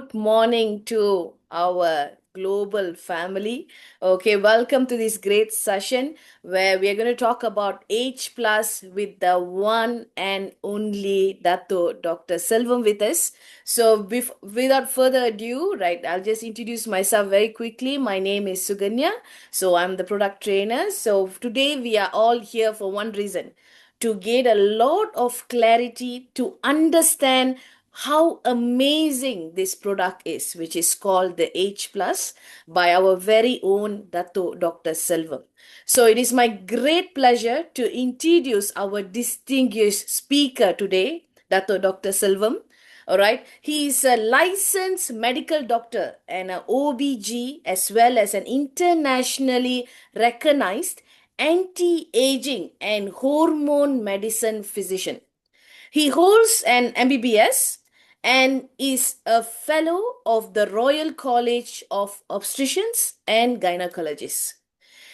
good morning to our global family. Okay, welcome to this great session where we are going to talk about age plus with the one and only Datuk Dr. Selvam with us. So, without further ado, right, I'll just introduce myself very quickly. My name is Suganya. So, I'm the product trainer. So, today we are all here for one reason, to get a lot of clarity to understand how amazing this product is, which is called the H Plus by our very own Dr. Selvam. So it is my great pleasure to introduce our distinguished speaker today, Dr. Selvam. All right. He is a licensed medical doctor and an OBG as well as an internationally recognized anti-aging and hormone medicine physician. He holds an MBBS and is a fellow of the Royal College of Obstetricians and Gynecologists.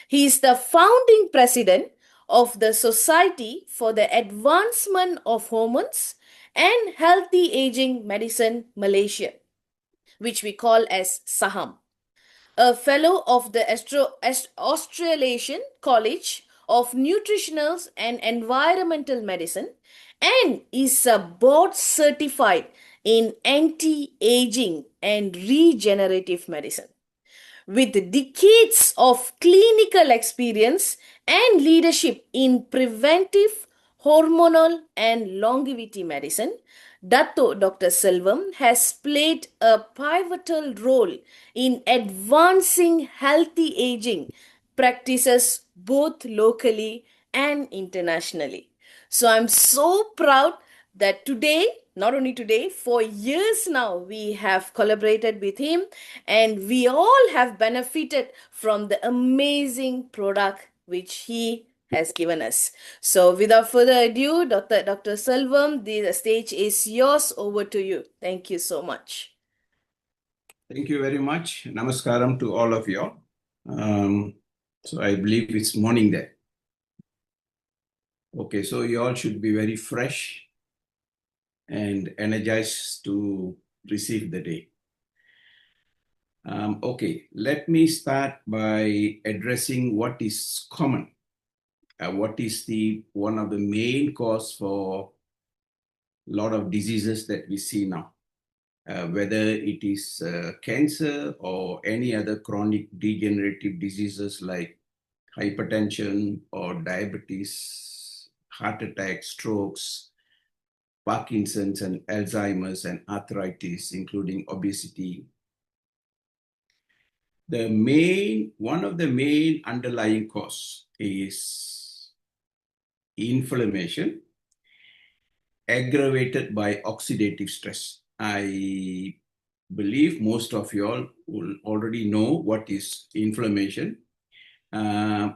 He is the founding president of the Society for the Advancement of Hormones and Healthy Aging Medicine Malaysia, which we call as SAHAM, a fellow of the Australasian College of Nutritional and Environmental Medicine, and is a board certified in anti-aging and regenerative medicine. With decades of clinical experience and leadership in preventive, hormonal, and longevity medicine, Dr. Selvam has played a pivotal role in advancing healthy aging practices both locally and internationally. So I'm so proud that today, not only today, for years now, we have collaborated with him and we all have benefited from the amazing product which he has given us. So without further ado, Dr. Selvam, the stage is yours. Over to you. Thank you so much. Thank you very much. Namaskaram to all of you all. So I believe it's morning there. Okay, so you all should be very fresh and energized to receive the day. Okay, let me start by addressing what is common. What is one of the main cause for a lot of diseases that we see now? Whether it is cancer or any other chronic degenerative diseases like hypertension or diabetes, heart attack, strokes, Parkinson's and Alzheimer's and arthritis, including obesity. One of the main underlying cause is inflammation aggravated by oxidative stress. I believe most of you all will already know what is inflammation.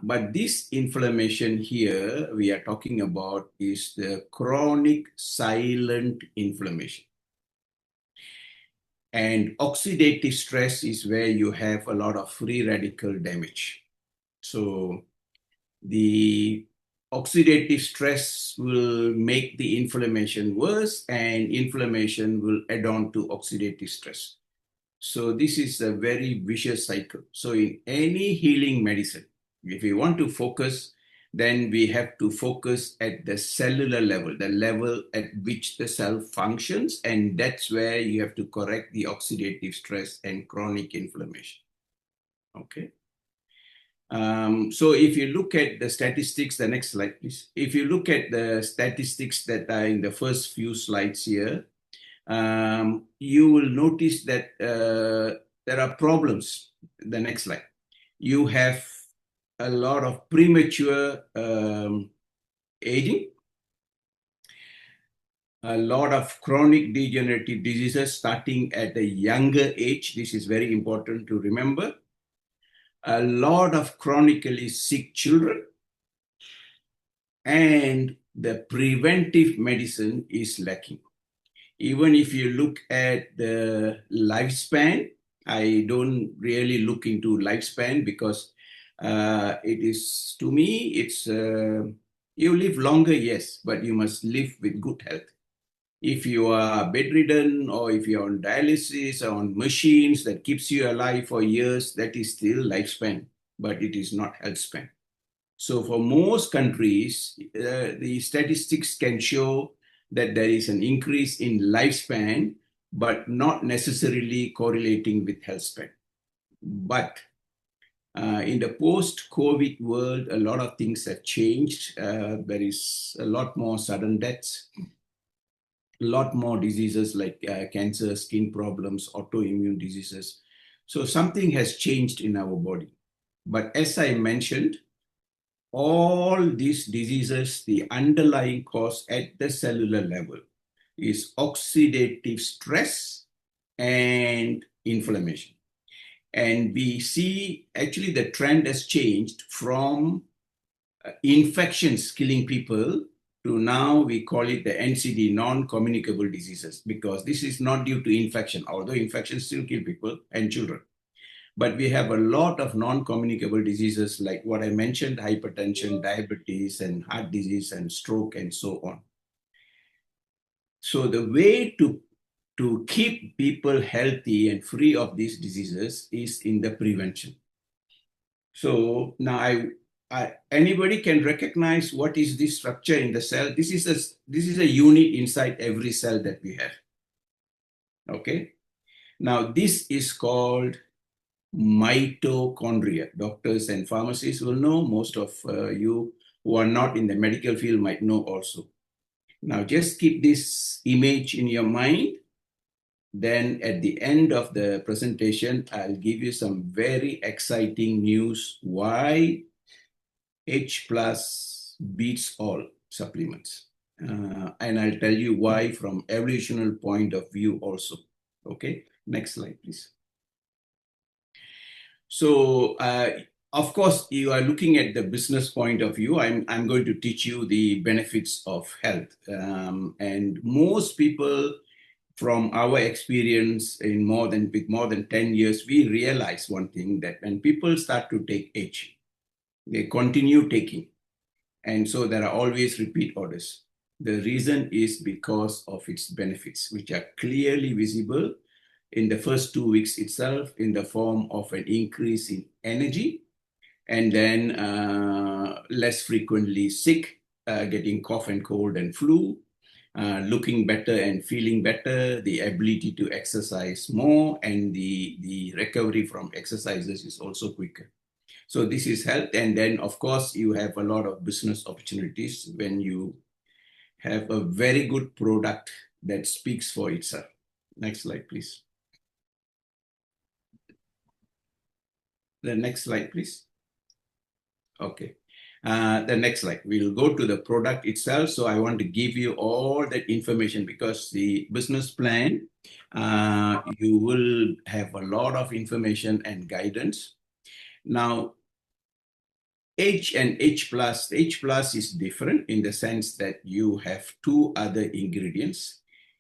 But this inflammation here we are talking about is the chronic silent inflammation. And oxidative stress is where you have a lot of free radical damage. So the oxidative stress will make the inflammation worse, and inflammation will add on to oxidative stress. So this is a very vicious cycle. So in any healing medicine, if we want to focus, then we have to focus at the cellular level, the level at which the cell functions, and that's where you have to correct the oxidative stress and chronic inflammation. Okay. So if you look at the statistics, the next slide, please. If you look at the statistics that are in the first few slides here, you will notice that there are problems. The next slide. You have a lot of premature aging, a lot of chronic degenerative diseases starting at a younger age. This is very important to remember. A lot of chronically sick children, and the preventive medicine is lacking. Even if you look at the lifespan, I don't really look into lifespan because it is, to me, it's you live longer, yes, but you must live with good health. If you are bedridden or if you're on dialysis or on machines that keeps you alive for years, that is still lifespan, but it is not health span. So for most countries, the statistics can show that there is an increase in lifespan, but not necessarily correlating with health span. But in the post-COVID world, a lot of things have changed. There is a lot more sudden deaths, a lot more diseases like cancer, skin problems, autoimmune diseases. So something has changed in our body. But as I mentioned, all these diseases, the underlying cause at the cellular level is oxidative stress and inflammation. And we see actually the trend has changed from infections killing people to now we call it the NCD, non-communicable diseases, because this is not due to infection, although infections still kill people and children. But we have a lot of non-communicable diseases like what I mentioned, hypertension, diabetes, and heart disease, and stroke, and so on. So the way to keep people healthy and free of these diseases is in the prevention. So now anybody can recognize what is this structure in the cell. This is a unit inside every cell that we have. Okay. Now this is called mitochondria. Doctors and pharmacists will know. Most of you who are not in the medical field might know also. Now just keep this image in your mind. Then at the end of the presentation, I'll give you some very exciting news why H plus beats all supplements. And I'll tell you why from evolutionary point of view also. Okay, next slide, please. So, of course, you are looking at the business point of view. I'm going to teach you the benefits of health. And most people from our experience with more than 10 years, we realize one thing, that when people start to take H, they continue taking. And so there are always repeat orders. The reason is because of its benefits, which are clearly visible in the first 2 weeks itself in the form of an increase in energy, and then less frequently sick, getting cough and cold and flu, looking better and feeling better, the ability to exercise more, and the recovery from exercises is also quicker. So this is health. And then, of course, you have a lot of business opportunities when you have a very good product that speaks for itself. Next slide, please. The next slide, please. Okay. The next slide, we'll go to the product itself. So I want to give you all that information because the business plan, you will have a lot of information and guidance. Now, H and H plus is different in the sense that you have two other ingredients,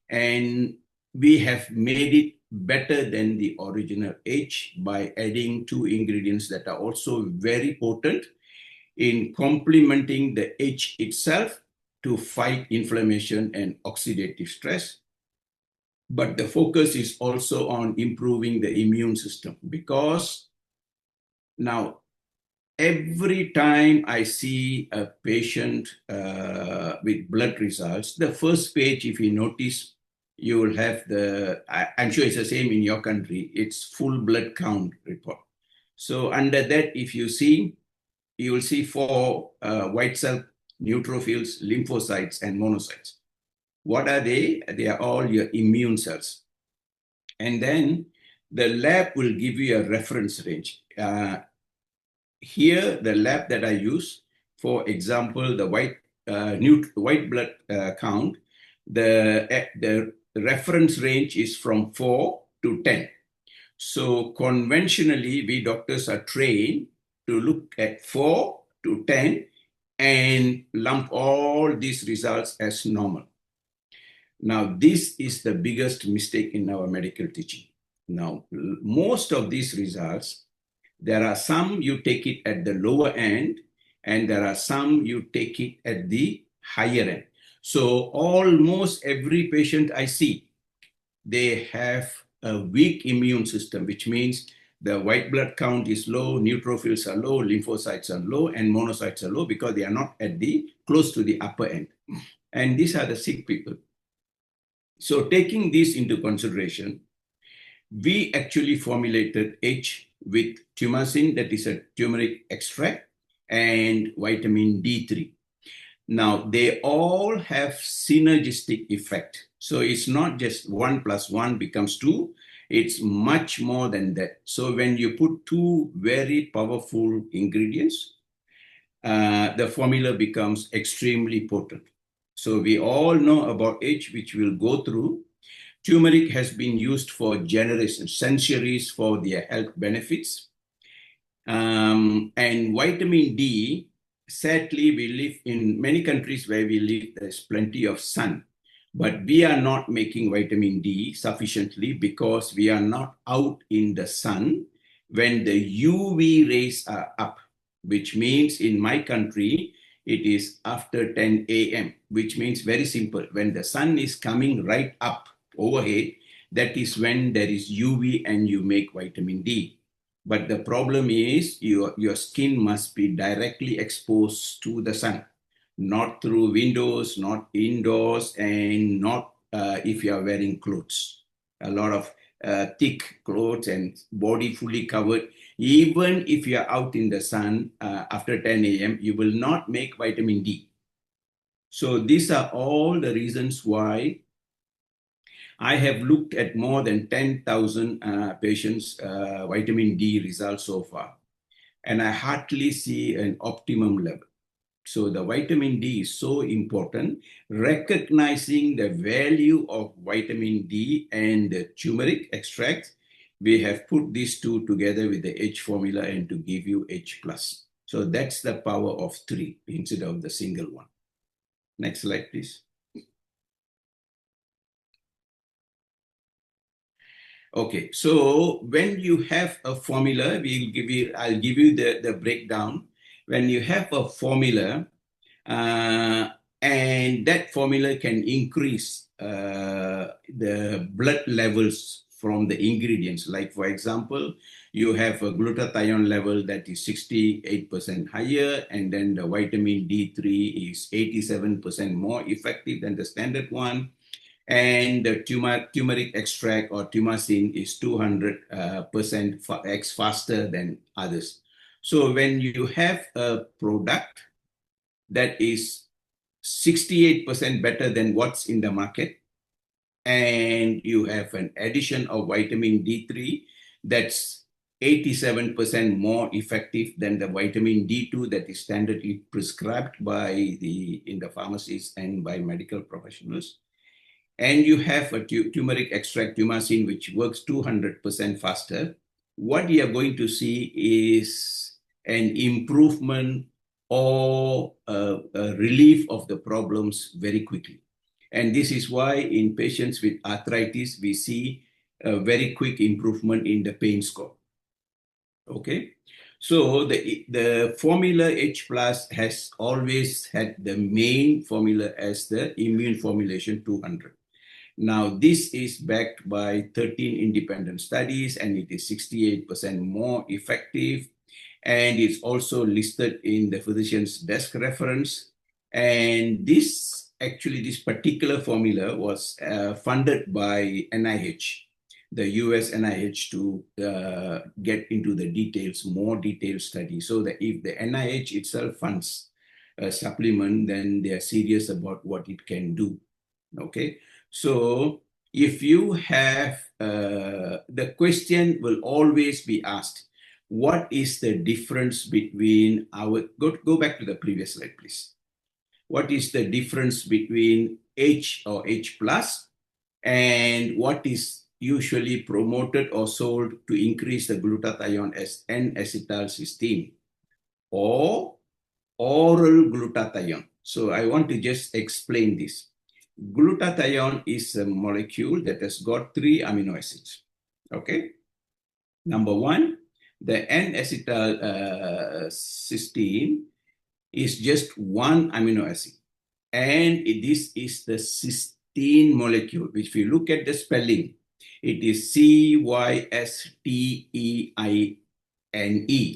and we have made it better than the original H by adding two ingredients that are also very potent in complementing the H itself to fight inflammation and oxidative stress. But the focus is also on improving the immune system, because now every time I see a patient with blood results, the first page, if you notice, you will have I'm sure it's the same in your country, it's full blood count report. So under that, if you see, you will see 4 white cell neutrophils, lymphocytes, and monocytes. What are they? They are all your immune cells. And then the lab will give you a reference range. Here, the lab that I use, for example, the white blood count, the reference range is from 4 to 10. So conventionally, we doctors are trained to look at 4 to 10 and lump all these results as normal. Now, this is the biggest mistake in our medical teaching. Now, most of these results, there are some you take it at the lower end, and there are some you take it at the higher end. So almost every patient I see, they have a weak immune system, which means the white blood count is low, neutrophils are low, lymphocytes are low, and monocytes are low because they are not at the close to the upper end. And these are the sick people. So taking this into consideration, we actually formulated H with tumacin, that is a turmeric extract, and vitamin D3. Now, they all have synergistic effect. So it's not just 1 + 1 becomes 2, it's much more than that. So when you put two very powerful ingredients, the formula becomes extremely potent. So we all know about H, which we'll go through. Turmeric has been used for generations, centuries for their health benefits. And vitamin D, sadly, we live in many countries where we live, there's plenty of sun. But we are not making vitamin D sufficiently because we are not out in the sun when the UV rays are up, which means in my country, it is after 10 a.m., which means very simple. When the sun is coming right up overhead, that is when there is UV and you make vitamin D. But the problem is your skin must be directly exposed to the sun, not through windows, not indoors, and not if you are wearing clothes. A lot of thick clothes and body fully covered. Even if you are out in the sun after 10 a.m., you will not make vitamin D. So these are all the reasons why I have looked at more than 10,000 patients' vitamin D results so far, and I hardly see an optimum level. So the vitamin D is so important. Recognizing the value of vitamin D and the turmeric extract, we have put these two together with the H formula and to give you H plus. So that's the power of three instead of the single one. Next slide, please. Okay, so when you have a formula, I'll give you the breakdown. When you have a formula, uh, and that formula can increase the blood levels from the ingredients. Like, for example, you have a glutathione level that is 68% higher, and then the vitamin D3 is 87% more effective than the standard one. And the turmeric extract or tumacin is 200% x faster than others. So when you have a product that is 68% better than what's in the market, and you have an addition of vitamin D3 that's 87% more effective than the vitamin D2 that is standardly prescribed in the pharmacies and by medical professionals. And you have a turmeric extract, tumacin, which works 200% faster. What you are going to see is an improvement or a relief of the problems very quickly. And this is why in patients with arthritis, we see a very quick improvement in the pain score. Okay. So the formula H plus has always had the main formula as the immune formulation 200. Now, this is backed by 13 independent studies, and it is 68% more effective. And it's also listed in the physician's desk reference. And this particular formula was funded by NIH, the US NIH, to get into the details, more detailed study. So that if the NIH itself funds a supplement, then they are serious about what it can do. Okay, so if you have, the question will always be asked, what is the difference between go back to the previous slide, please. What is the difference between H or H plus and what is usually promoted or sold to increase the glutathione as N-acetylcysteine or oral glutathione? So I want to just explain this. Glutathione is a molecule that has got 3 amino acids. Okay. Number one, the N-acetylcysteine is just one amino acid. And this is the cysteine molecule, which if you look at the spelling, it is Cysteine,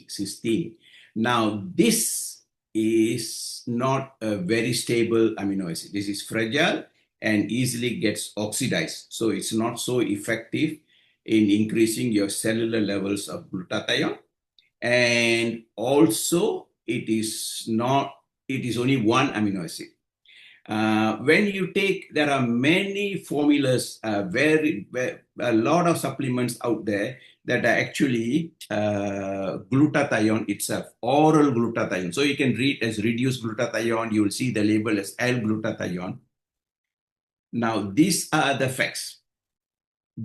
cysteine. Now, this is not a very stable amino acid. This is fragile and easily gets oxidized. So it's not so effective in increasing your cellular levels of glutathione. And also, it is only one amino acid. When you take, there are many formulas, a lot of supplements out there that are actually glutathione itself, oral glutathione. So you can read as reduced glutathione, you will see the label as L-glutathione. Now, these are the facts.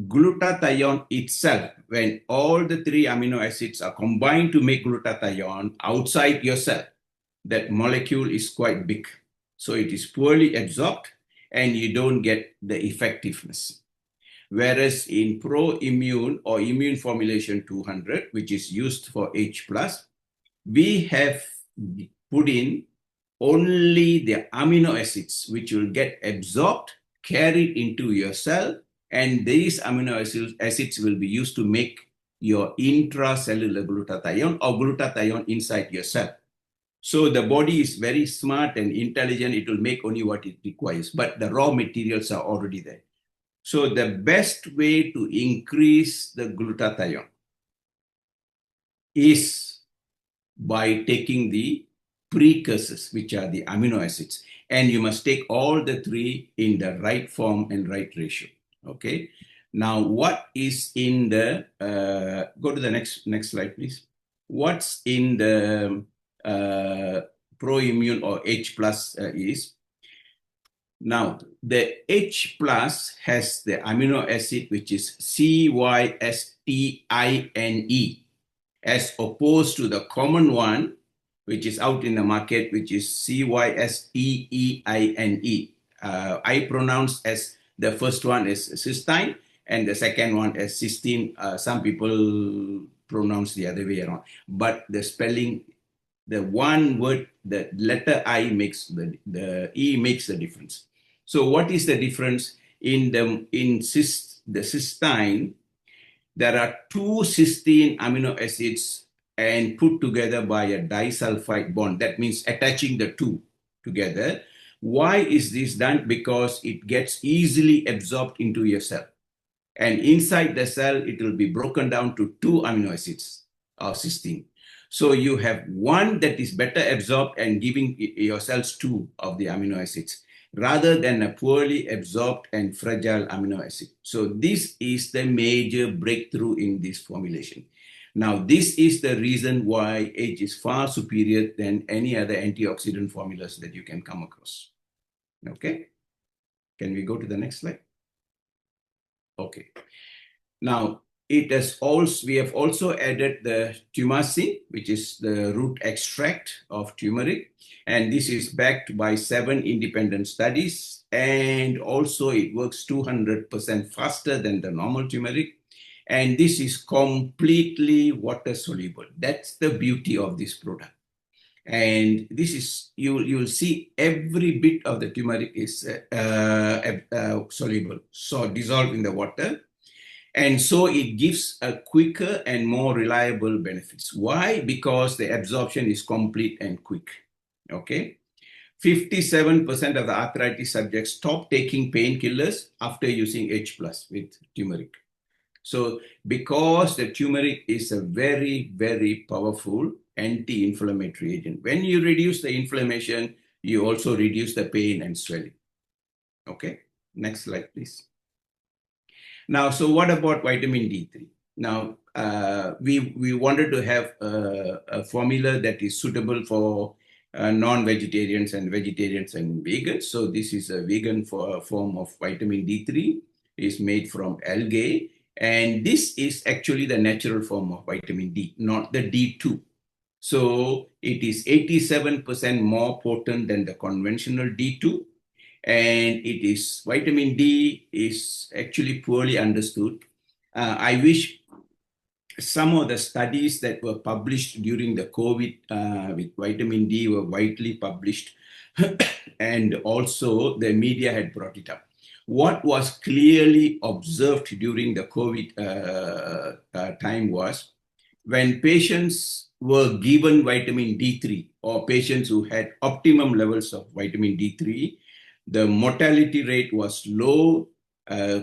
Glutathione itself, when all the three amino acids are combined to make glutathione outside your cell, that molecule is quite big. So it is poorly absorbed and you don't get the effectiveness. Whereas in pro-immune or immune formulation 200, which is used for H+, we have put in only the amino acids which will get absorbed, carried into your cell, and these amino acids will be used to make your intracellular glutathione or glutathione inside your cell. So the body is very smart and intelligent. It will make only what it requires, but the raw materials are already there. So the best way to increase the glutathione is by taking the precursors, which are the amino acids. And you must take all the three in the right form and right ratio. Okay. Now, what is in the, go to the next slide, please. What's in the pro-immune or H plus is, now the H plus has the amino acid which is Cysteine, as opposed to the common one which is out in the market, which is Cysteine. I pronounce as the first one is cysteine and the second one as cysteine. Some people pronounce the other way around, but the spelling, the one word, the letter I makes the E makes the difference. So what is the difference in the cysteine? There are two cysteine amino acids and put together by a disulfide bond. That means attaching the two together. Why is this done? Because it gets easily absorbed into your cell. And inside the cell, it will be broken down to two amino acids of cysteine. So you have one that is better absorbed and giving your cells two of the amino acids, rather than a poorly absorbed and fragile amino acid. So this is the major breakthrough in this formulation. Now, this is the reason why H is far superior than any other antioxidant formulas that you can come across. Okay. Can we go to the next slide? Okay. Now, we have also added the tumacin, which is the root extract of turmeric. And this is backed by 7 independent studies. And also it works 200% faster than the normal turmeric. And this is completely water soluble. That's the beauty of this product. And this is, you'll see every bit of the turmeric is soluble, so dissolved in the water. And so it gives a quicker and more reliable benefits. Why? Because the absorption is complete and quick. Okay. 57% of the arthritis subjects stop taking painkillers after using H plus with turmeric. So because the turmeric is a very, very powerful anti-inflammatory agent. When you reduce the inflammation, you also reduce the pain and swelling. Okay. Next slide, please. Now, so what about vitamin D3? Now, we wanted to have a formula that is suitable for non-vegetarians and vegetarians and vegans. So this is a vegan form of vitamin D3. It's made from algae. And this is actually the natural form of vitamin D, not the D2. So it is 87% more potent than the conventional D2. And it is, vitamin D is actually poorly understood. I wish some of the studies that were published during the COVID with vitamin D were widely published, and also the media had brought it up. What was clearly observed during the COVID time was when patients were given vitamin D3 or patients who had optimum levels of vitamin D3, the mortality rate was low, uh,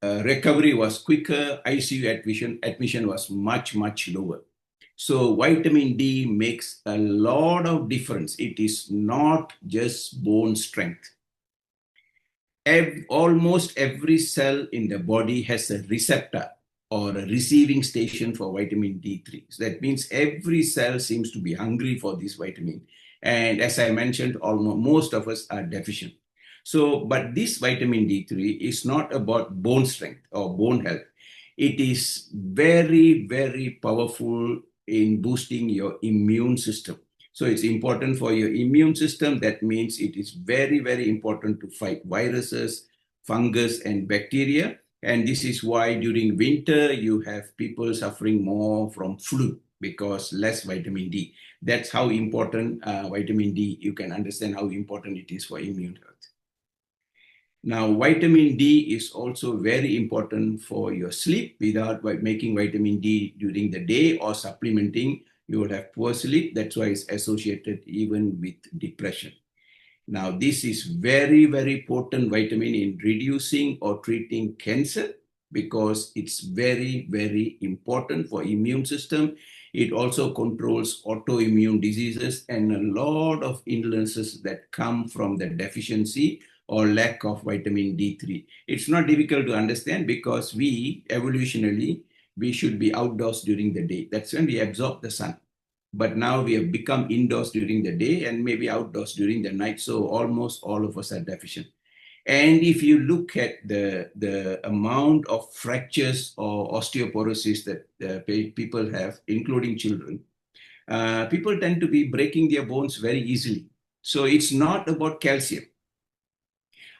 recovery was quicker, ICU admission was much, much lower. So vitamin D makes a lot of difference. It is not just bone strength. Almost every cell in the body has a receptor or a receiving station for vitamin D3. So that means every cell seems to be hungry for this vitamin. And as I mentioned, almost most of us are deficient. So, but this vitamin D3 is not about bone strength or bone health. It is very, very powerful in boosting your immune system. So it's important for your immune system. That means it is very, very important to fight viruses, fungus, and bacteria. And this is why during winter, you have people suffering more from flu because less vitamin D. That's how important vitamin D, you can understand how important it is for immune health. Now, vitamin D is also very important for your sleep. Without making vitamin D during the day or supplementing, you would have poor sleep. That's why it's associated even with depression. Now, this is very, very potent vitamin in reducing or treating cancer because it's very, very important for immune system. It also controls autoimmune diseases and a lot of illnesses that come from the deficiency or lack of vitamin D3. It's not difficult to understand because we, evolutionarily, we should be outdoors during the day. That's when we absorb the sun. But now we have become indoors during the day and maybe outdoors during the night. So almost all of us are deficient. And if you look at the amount of fractures or osteoporosis that people have, including children, people tend to be breaking their bones very easily. So it's not about calcium.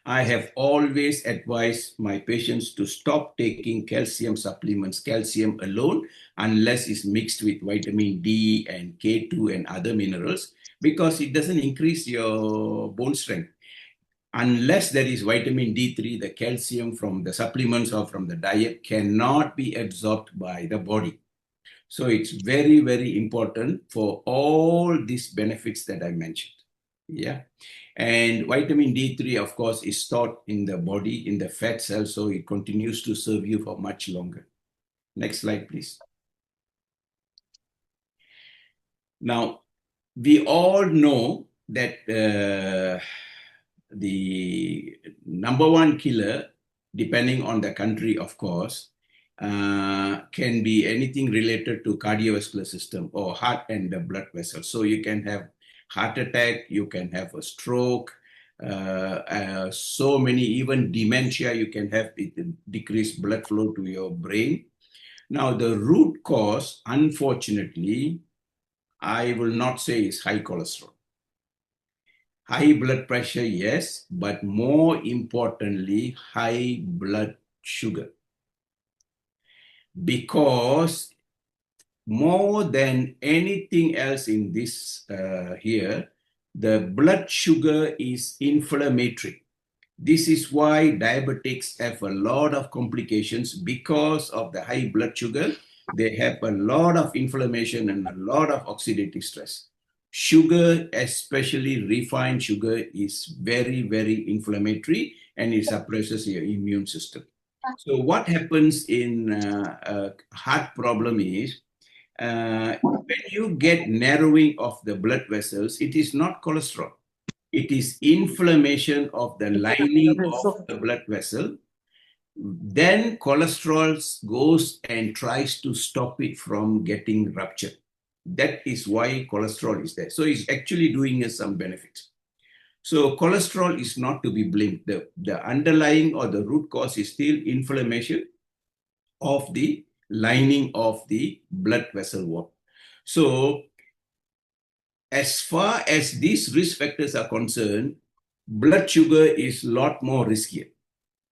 I have always advised my patients to stop taking calcium supplements, calcium alone, unless it's mixed with vitamin D and K2 and other minerals, because it doesn't increase your bone strength. Unless there is vitamin D3, the calcium from the supplements or from the diet cannot be absorbed by the body. So it's very, very important for all these benefits that I mentioned. Yeah. And vitamin D3, of course, is stored in the body, in the fat cells, so it continues to serve you for much longer. Next slide, please. Now, we all know that the number one killer, depending on the country, of course, can be anything related to cardiovascular system or heart and the blood vessels. So you can have heart attack, you can have a stroke, so many, even dementia, you can have decreased blood flow to your brain. Now, the root cause, unfortunately, I will not say is high cholesterol. High blood pressure, yes, but more importantly, high blood sugar. Because more than anything else in this here, the blood sugar is inflammatory. This is why diabetics have a lot of complications because of the high blood sugar. They have a lot of inflammation and a lot of oxidative stress. Sugar, especially refined sugar, is very, very inflammatory and it suppresses your immune system. So what happens in a heart problem is when you get narrowing of the blood vessels, it is not cholesterol. It is inflammation of the lining of the blood vessel. Then cholesterol goes and tries to stop it from getting ruptured. That is why cholesterol is there. So it's actually doing us some benefits. So cholesterol is not to be blamed. The underlying or the root cause is still inflammation of the lining of the blood vessel wall. So as far as these risk factors are concerned, blood sugar is a lot more riskier.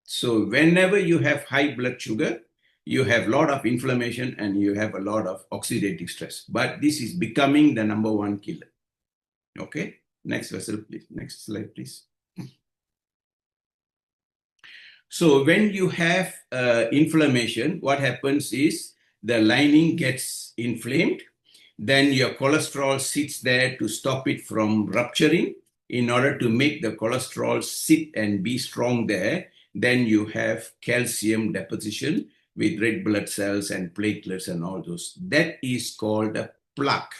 So whenever you have high blood sugar, you have a lot of inflammation and you have a lot of oxidative stress. But this is becoming the number one killer. Okay, next vessel, please. Next slide, please. So when you have inflammation, what happens is the lining gets inflamed. Then your cholesterol sits there to stop it from rupturing. In order to make the cholesterol sit and be strong there, then you have calcium deposition with red blood cells and platelets and all those. That is called a plaque,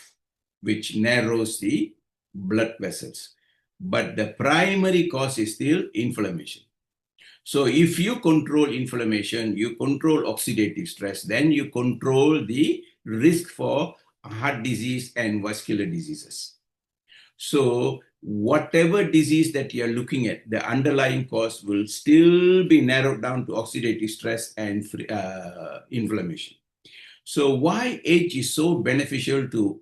which narrows the blood vessels. But the primary cause is still inflammation. So if you control inflammation, you control oxidative stress, then you control the risk for heart disease and vascular diseases. So whatever disease that you're looking at, the underlying cause will still be narrowed down to oxidative stress and inflammation. So why Edg is so beneficial to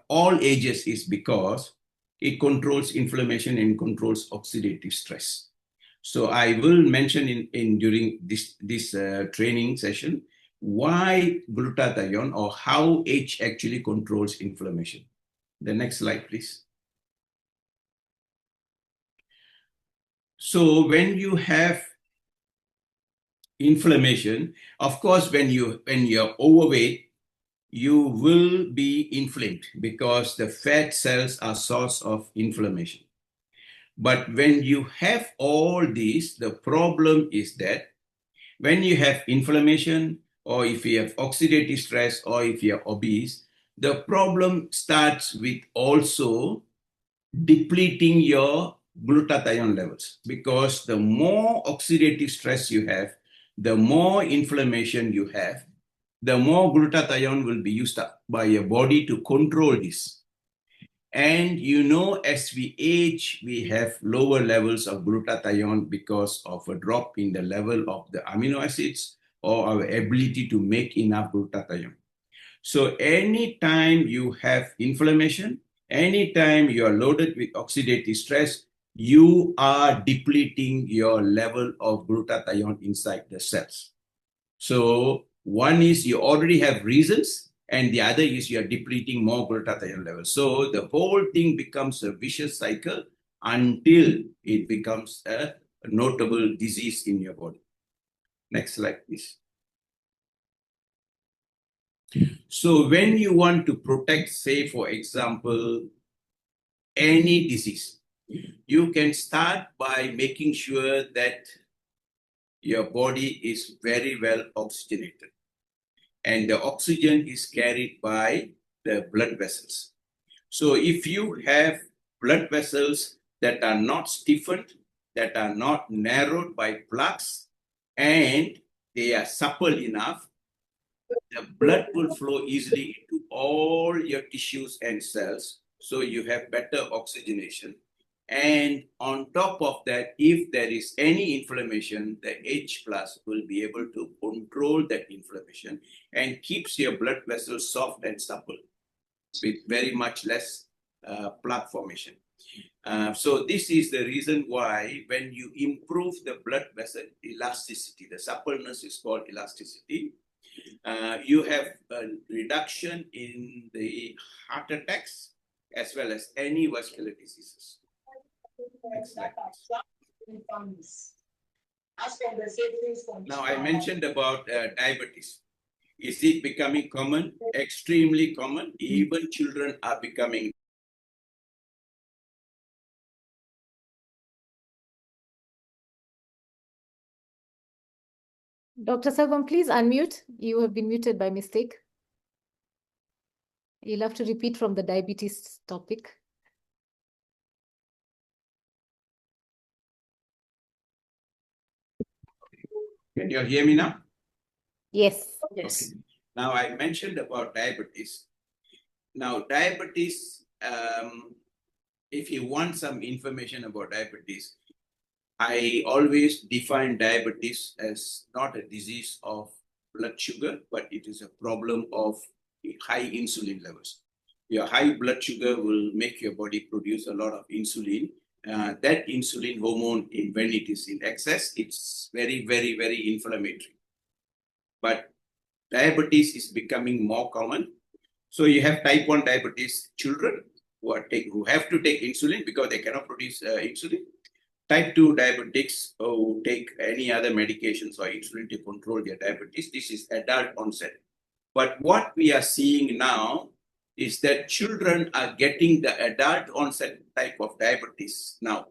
all ages is because it controls inflammation and controls oxidative stress. So I will mention during this training session why glutathione or how Edg actually controls inflammation. The next slide, please. So when you have inflammation, of course, when you're overweight, you will be inflamed because the fat cells are source of inflammation. But when you have all these, the problem is that when you have inflammation, or if you have oxidative stress, or if you're obese, the problem starts with also depleting your glutathione levels, because the more oxidative stress you have, the more inflammation you have, the more glutathione will be used up by your body to control this. And as we age, we have lower levels of glutathione because of a drop in the level of the amino acids or our ability to make enough glutathione. So anytime you have inflammation, anytime you are loaded with oxidative stress, you are depleting your level of glutathione inside the cells. So one is you already have reasons, and the other is you are depleting more glutathione levels. So the whole thing becomes a vicious cycle until it becomes a notable disease in your body. Next slide, please. So when you want to protect, say, for example, any disease, you can start by making sure that your body is very well oxygenated, and the oxygen is carried by the blood vessels. So if you have blood vessels that are not stiffened, that are not narrowed by plaques, and they are supple enough, the blood will flow easily into all your tissues and cells, so you have better oxygenation. And on top of that, if there is any inflammation, the H plus will be able to control that inflammation and keeps your blood vessels soft and supple with very much less plaque formation. So this is the reason why when you improve the blood vessel elasticity, the suppleness is called elasticity, you have a reduction in the heart attacks as well as any vascular diseases. Next slide, please. Now, I mentioned about diabetes. Is it becoming common? Extremely common. Even children are becoming. Dr. Selvam, please unmute. You have been muted by mistake. You'll have to repeat from the diabetes topic. Can you hear me now? Yes. Yes. Okay. Now, I mentioned about diabetes. Now, diabetes, if you want some information about diabetes, I always define diabetes as not a disease of blood sugar, but it is a problem of high insulin levels. Your high blood sugar will make your body produce a lot of insulin. That insulin hormone, when it is in excess, it's very, very, very inflammatory. But diabetes is becoming more common. So you have type 1 diabetes children who have to take insulin because they cannot produce insulin. Type 2 diabetics who take any other medications or insulin to control their diabetes. This is adult onset. But what we are seeing now is that children are getting the adult onset type of diabetes now.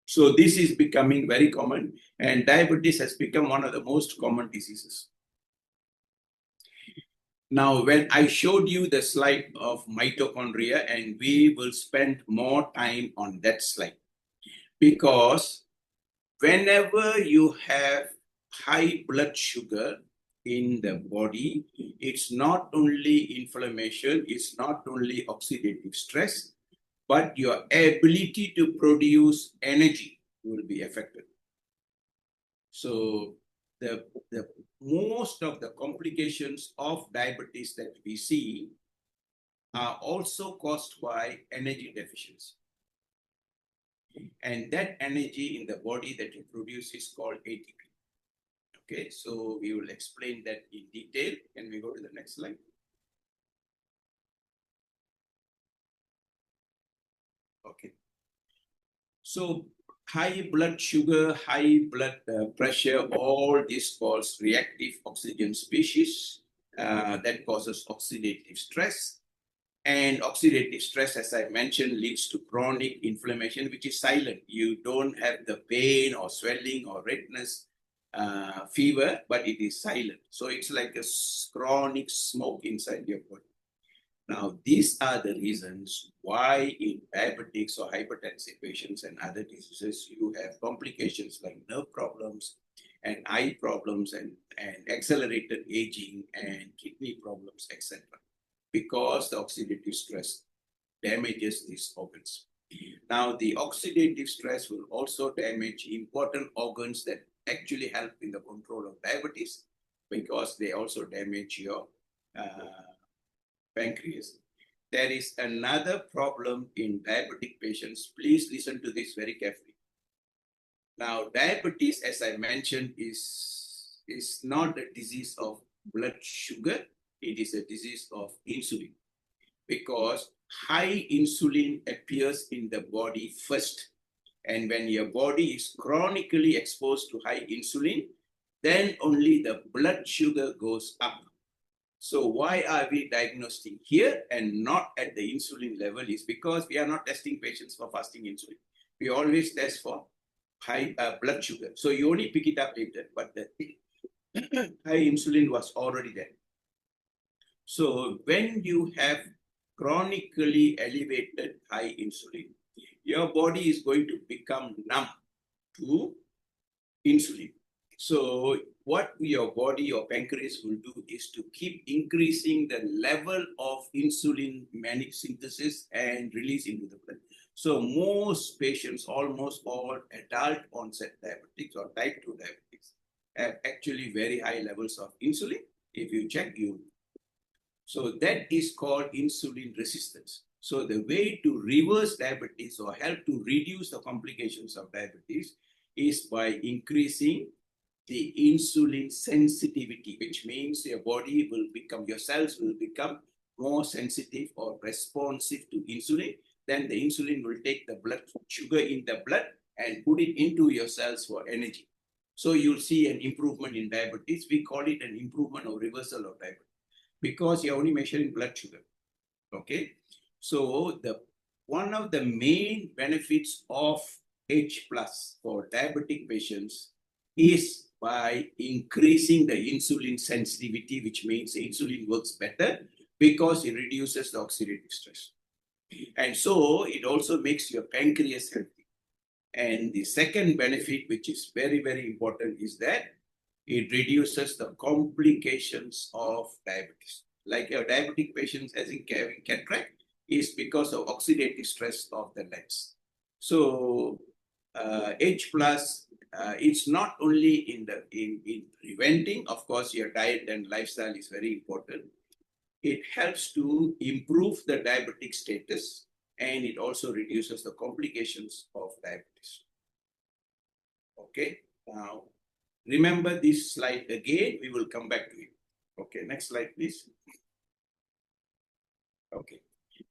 So this is becoming very common, and diabetes has become one of the most common diseases. Now, when I showed you the slide of mitochondria, and we will spend more time on that slide, because whenever you have high blood sugar in the body, it's not only inflammation, it's not only oxidative stress, but your ability to produce energy will be affected. So the most of the complications of diabetes that we see are also caused by energy deficiency. And that energy in the body that you produce is called ATP. Okay, so we will explain that in detail. Can we go to the next slide? Okay. So high blood sugar, high blood pressure, all this causes reactive oxygen species that causes oxidative stress. And oxidative stress, as I mentioned, leads to chronic inflammation, which is silent. You don't have the pain or swelling or redness, fever, but it is silent. So it's like a chronic smoke inside your body. Now, these are the reasons why in diabetics or hypertensive patients and other diseases, you have complications like nerve problems and eye problems and accelerated aging and kidney problems, etc. Because the oxidative stress damages these organs. Now, the oxidative stress will also damage important organs that actually help in the control of diabetes, because they also damage your pancreas. There is another problem in diabetic patients. Please listen to this very carefully. Now, diabetes, as I mentioned, is not a disease of blood sugar. It is a disease of insulin, because high insulin appears in the body first. And when your body is chronically exposed to high insulin, then only the blood sugar goes up. So why are we diagnosing here and not at the insulin level is because we are not testing patients for fasting insulin. We always test for high blood sugar. So you only pick it up later, but the high insulin was already there. So when you have chronically elevated high insulin, your body is going to become numb to insulin. So what your body, your pancreas will do is to keep increasing the level of insulin synthesis and release into the blood. So most patients, almost all adult onset diabetics or type 2 diabetics, have actually very high levels of insulin. If you check, so that is called insulin resistance. So the way to reverse diabetes or help to reduce the complications of diabetes is by increasing the insulin sensitivity, which means your body will become, your cells will become more sensitive or responsive to insulin. Then the insulin will take the blood sugar in the blood and put it into your cells for energy. So you'll see an improvement in diabetes. We call it an improvement or reversal of diabetes, because you're only measuring blood sugar. Okay, so one of the main benefits of H plus for diabetic patients is by increasing the insulin sensitivity, which means the insulin works better because it reduces the oxidative stress. And so it also makes your pancreas healthy. And the second benefit, which is very, very important, is that it reduces the complications of diabetes. Like your diabetic patients having cataract is because of oxidative stress of the lens. So H plus, it's not only in preventing. Of course, your diet and lifestyle is very important. It helps to improve the diabetic status, and it also reduces the complications of diabetes. Okay, now remember this slide again, we will come back to it. Okay, next slide, please. Okay.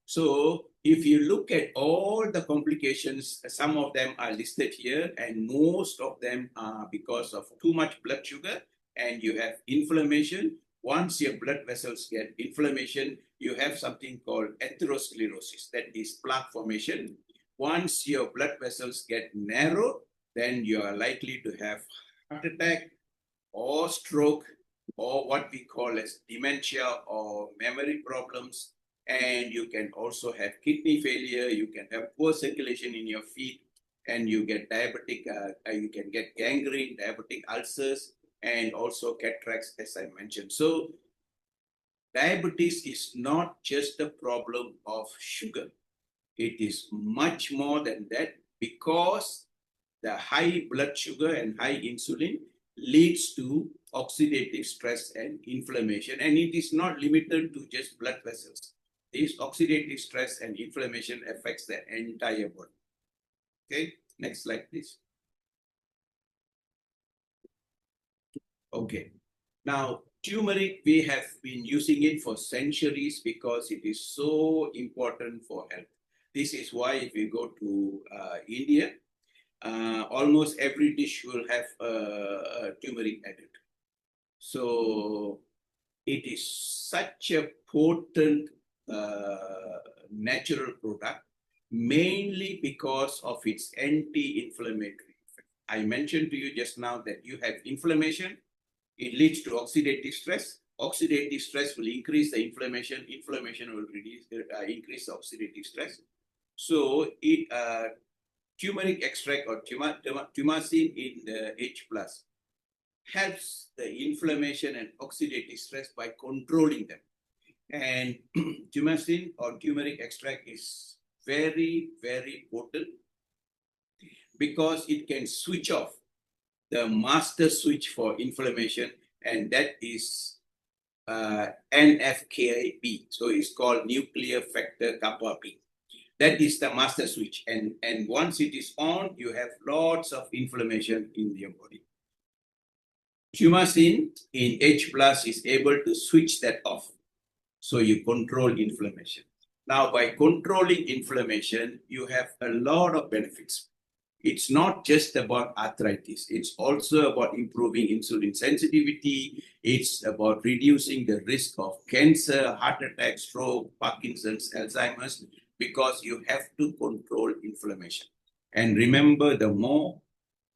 So if you look at all the complications, some of them are listed here, and most of them are because of too much blood sugar, and you have inflammation. Once your blood vessels get inflammation, you have something called atherosclerosis, that is plaque formation. Once your blood vessels get narrow, then you are likely to have heart attack or stroke or what we call as dementia or memory problems. And you can also have kidney failure, you can have poor circulation in your feet, and you get diabetic, you can get gangrene, diabetic ulcers, and also cataracts, as I mentioned. So diabetes is not just a problem of sugar. It is much more than that, because the high blood sugar and high insulin leads to oxidative stress and inflammation. And it is not limited to just blood vessels. This oxidative stress and inflammation affects the entire body. Okay, next slide, please. Okay, now turmeric, we have been using it for centuries because it is so important for health. This is why if you go to India, almost every dish will have turmeric added. So it is such a potent natural product, mainly because of its anti-inflammatory effect. I mentioned to you just now that you have inflammation, it leads to oxidative stress. Oxidative stress will increase the inflammation. Inflammation will increase the oxidative stress. So turmeric extract or tumacin in the H+ helps the inflammation and oxidative stress by controlling them. And tumacin or turmeric extract is very, very potent because it can switch off the master switch for inflammation, and that is NFKB. So it's called nuclear factor kappa B. That is the master switch. And once it is on, you have lots of inflammation in your body. Tumacin in H+ is able to switch that off. So you control inflammation. Now, by controlling inflammation, you have a lot of benefits. It's not just about arthritis. It's also about improving insulin sensitivity. It's about reducing the risk of cancer, heart attack, stroke, Parkinson's, Alzheimer's, because you have to control inflammation. And remember, the more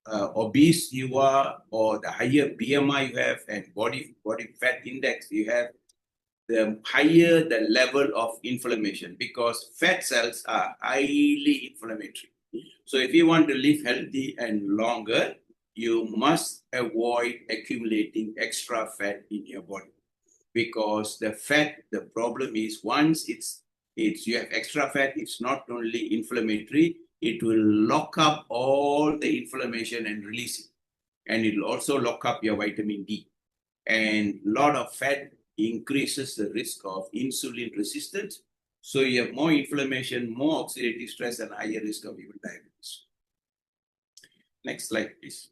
obese you are, or the higher BMI you have and body fat index you have, the higher the level of inflammation, because fat cells are highly inflammatory. So if you want to live healthy and longer, you must avoid accumulating extra fat in your body, because the fat, the problem is once you have extra fat, it's not only inflammatory, it will lock up all the inflammation and release it. And it will also lock up your vitamin D. And a lot of fat increases the risk of insulin resistance. So you have more inflammation, more oxidative stress, and higher risk of even diabetes. Next slide, please.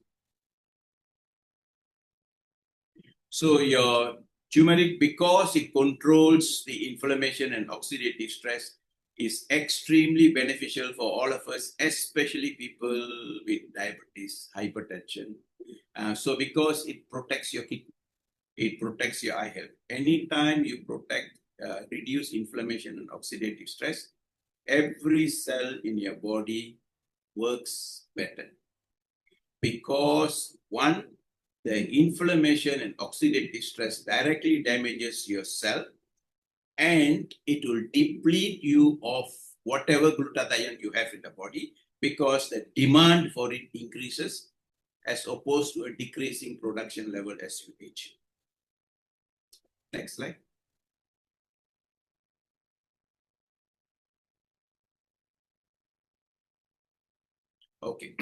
So your turmeric, because it controls the inflammation and oxidative stress, is extremely beneficial for all of us, especially people with diabetes, hypertension. So because it protects your kidney, it protects your eye health. Anytime you reduce inflammation and oxidative stress, every cell in your body works better. Because one, the inflammation and oxidative stress directly damages your cell, and it will deplete you of whatever glutathione you have in the body, because the demand for it increases as opposed to a decreasing production level as you age. Next slide. Okay.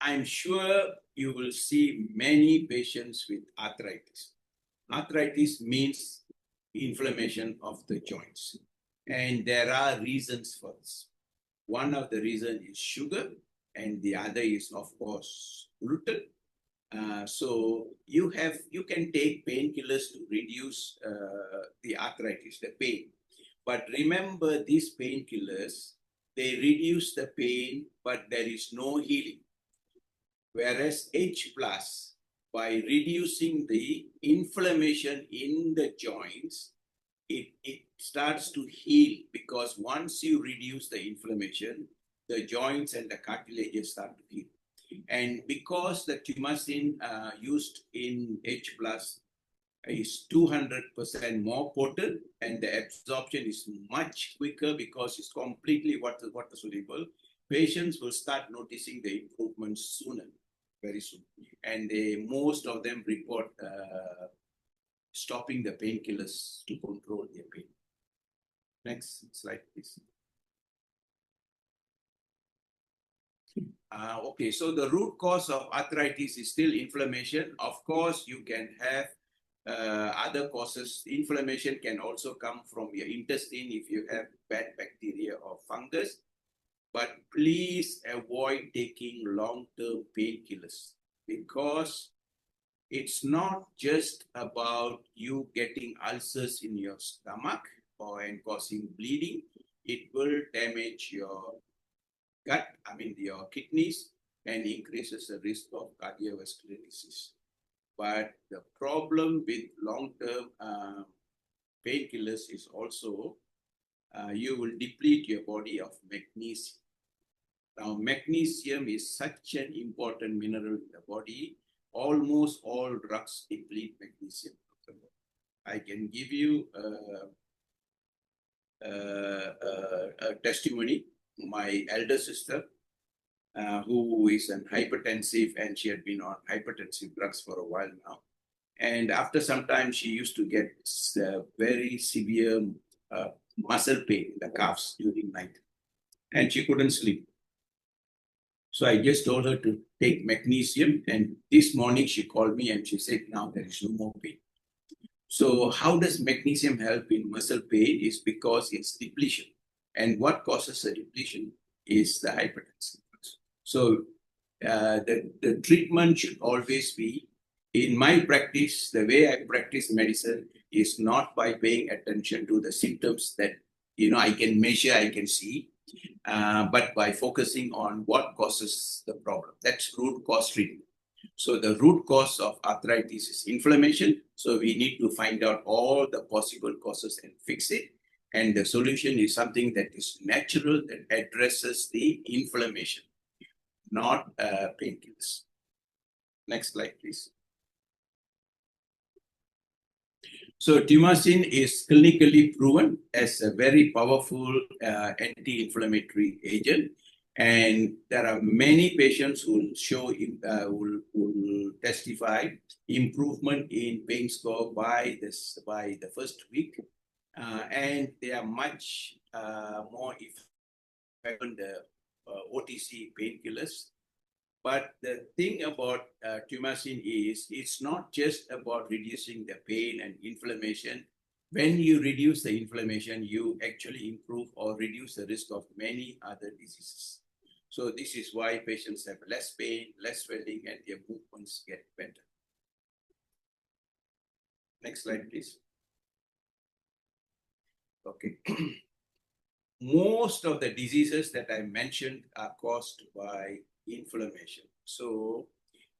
I'm sure you will see many patients with arthritis. Arthritis means inflammation of the joints. And there are reasons for this. One of the reasons is sugar, and the other is, of course, gluten. So you can take painkillers to reduce the arthritis, the pain. But remember, these painkillers, they reduce the pain, but there is no healing. Whereas H plus, by reducing the inflammation in the joints, it starts to heal, because once you reduce the inflammation, the joints and the cartilages start to heal. And because the tumacin used in H plus is 200% more potent, and the absorption is much quicker because it's completely water soluble, patients will start noticing the improvements sooner, very soon. And most of them report stopping the painkillers to control their pain. Next slide, please. Okay, so the root cause of arthritis is still inflammation. Of course, you can have other causes. Inflammation can also come from your intestine if you have bad bacteria or fungus. But please avoid taking long-term painkillers, because it's not just about you getting ulcers in your stomach and causing bleeding. It will damage your gut, your kidneys, and increases the risk of cardiovascular disease. But the problem with long-term painkillers is also you will deplete your body of magnesium. Now, magnesium is such an important mineral in the body. Almost all drugs deplete magnesium. I can give you a testimony. My elder sister, who is an hypertensive, and she had been on hypertensive drugs for a while now. And after some time, she used to get very severe muscle pain in the calves during night, and she couldn't sleep. So I just told her to take magnesium, and this morning she called me and she said, now there is no more pain. So how does magnesium help in muscle pain? Is because it's depletion. And what causes the depletion is the hypertension. So the treatment should always be, in my practice, the way I practice medicine is not by paying attention to the symptoms that I can measure, I can see, but by focusing on what causes the problem. That's root cause treatment. So the root cause of arthritis is inflammation. So we need to find out all the possible causes and fix it. And the solution is something that is natural, that addresses the inflammation, not painkillers. Next slide, please. So tumacin is clinically proven as a very powerful anti-inflammatory agent. And there are many patients who will show, will testify improvement in pain score by the first week. And they are much more effective than the OTC painkillers. But the thing about tumacin is, it's not just about reducing the pain and inflammation. When you reduce the inflammation, you actually improve or reduce the risk of many other diseases. So this is why patients have less pain, less swelling, and their movements get better. Next slide, please. Okay. Most of the diseases that I mentioned are caused by inflammation. So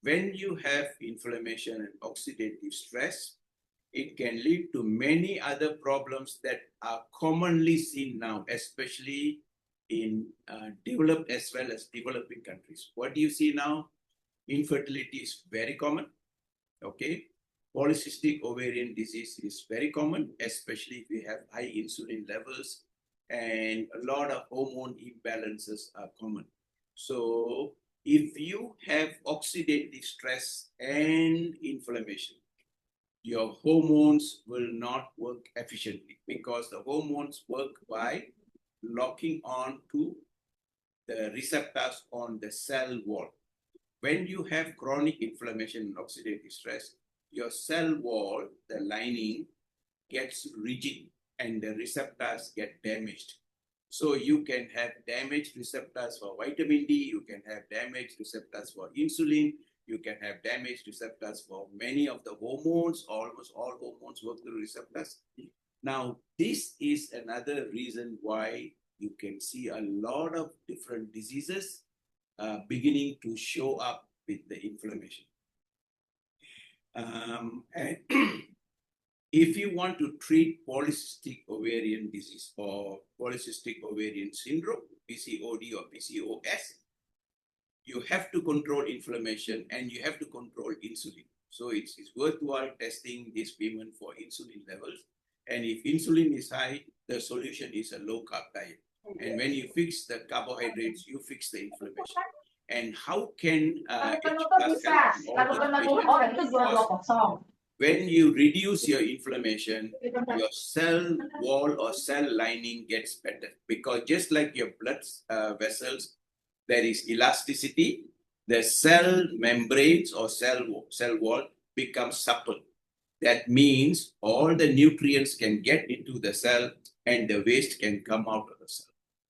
when you have inflammation and oxidative stress, it can lead to many other problems that are commonly seen now, especially in developed as well as developing countries. What do you see now? Infertility is very common, okay? Polycystic ovarian disease is very common, especially if we have high insulin levels, and a lot of hormone imbalances are common. So if you have oxidative stress and inflammation, your hormones will not work efficiently, because the hormones work by locking on to the receptors on the cell wall. When you have chronic inflammation and oxidative stress, your cell wall, the lining, gets rigid and the receptors get damaged. So you can have damaged receptors for vitamin D, you can have damaged receptors for insulin, You can have damaged receptors for many of the hormones. Almost all hormones work through receptors. Now, this is another reason why you can see a lot of different diseases beginning to show up with the inflammation. And if you want to treat polycystic ovarian disease or polycystic ovarian syndrome, PCOD or PCOS, you have to control inflammation and you have to control insulin. So it's worthwhile testing these women for insulin levels. And if insulin is high, the solution is a low carb diet. And when you fix the carbohydrates, you fix the inflammation. And how can H plus help in all these patients? Because when you reduce your inflammation, your cell wall or cell lining gets better. Because just like your blood vessels, there is elasticity, the cell membranes or cell wall becomes supple. That means all the nutrients can get into the cell and the waste can come out of the cell.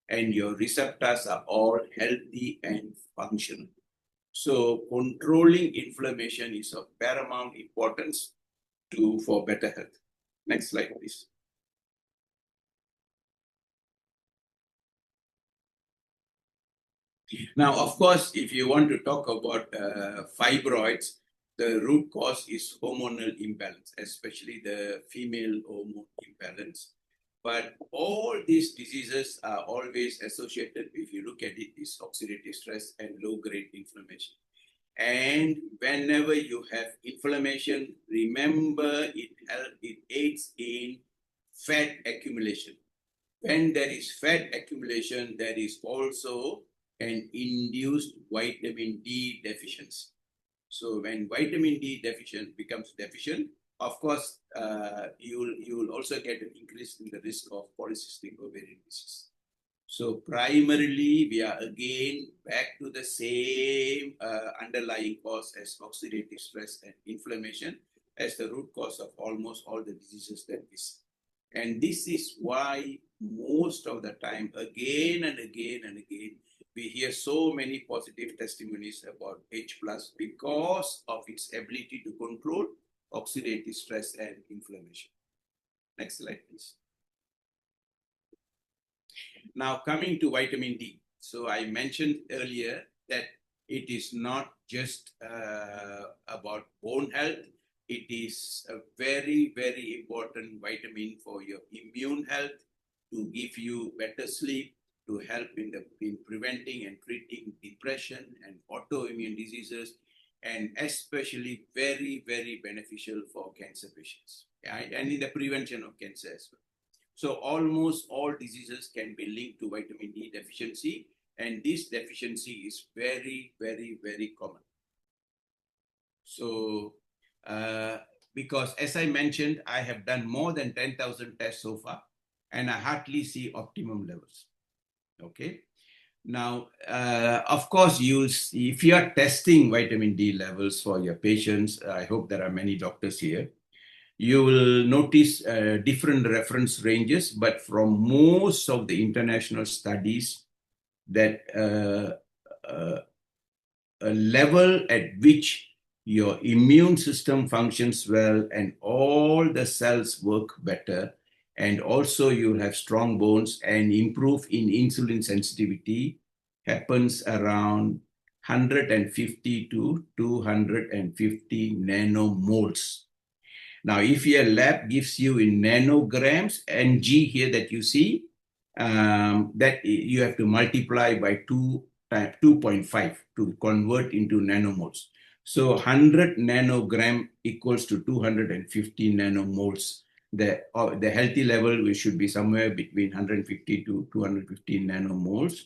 And your receptors are all healthy and functional. So controlling inflammation is of paramount importance for better health. Next slide, please. Now, of course, if you want to talk about fibroids, the root cause is hormonal imbalance, especially the female hormone imbalance. But all these diseases are always associated, if you look at it, is oxidative stress and low-grade inflammation. And whenever you have inflammation, remember it aids in fat accumulation. When there is fat accumulation, there is also an induced vitamin D deficiency. So when vitamin D becomes deficient, of course, you will also get an increase in the risk of polycystic ovarian disease. So primarily, we are again back to the same underlying cause as oxidative stress and inflammation as the root cause of almost all the diseases that we see. And this is why most of the time, again and again and again, we hear so many positive testimonies about H plus because of its ability to control oxidative stress and inflammation. Next slide, please. Now coming to vitamin D. So I mentioned earlier that it is not just about bone health. It is a very, very important vitamin for your immune health, to give you better sleep, to help in preventing and treating depression and autoimmune diseases, and especially very, very beneficial for cancer patients, right? And in the prevention of cancer as well. So almost all diseases can be linked to vitamin D deficiency, and this deficiency is very, very, very common. So, because as I mentioned, I have done more than 10,000 tests so far, and I hardly see optimum levels. Okay. Now, of course, if you are testing vitamin D levels for your patients, I hope there are many doctors here, you will notice different reference ranges, but from most of the international studies, that a level at which your immune system functions well and all the cells work better, and also you have strong bones and improve in insulin sensitivity, happens around 150 to 250 nanomoles. Now, if your lab gives you in nanograms, ng here that you see, that you have to multiply by 2.5 to convert into nanomoles. So 100 nanogram equals to 250 nanomoles. The healthy level should be somewhere between 150 to 250 nanomoles.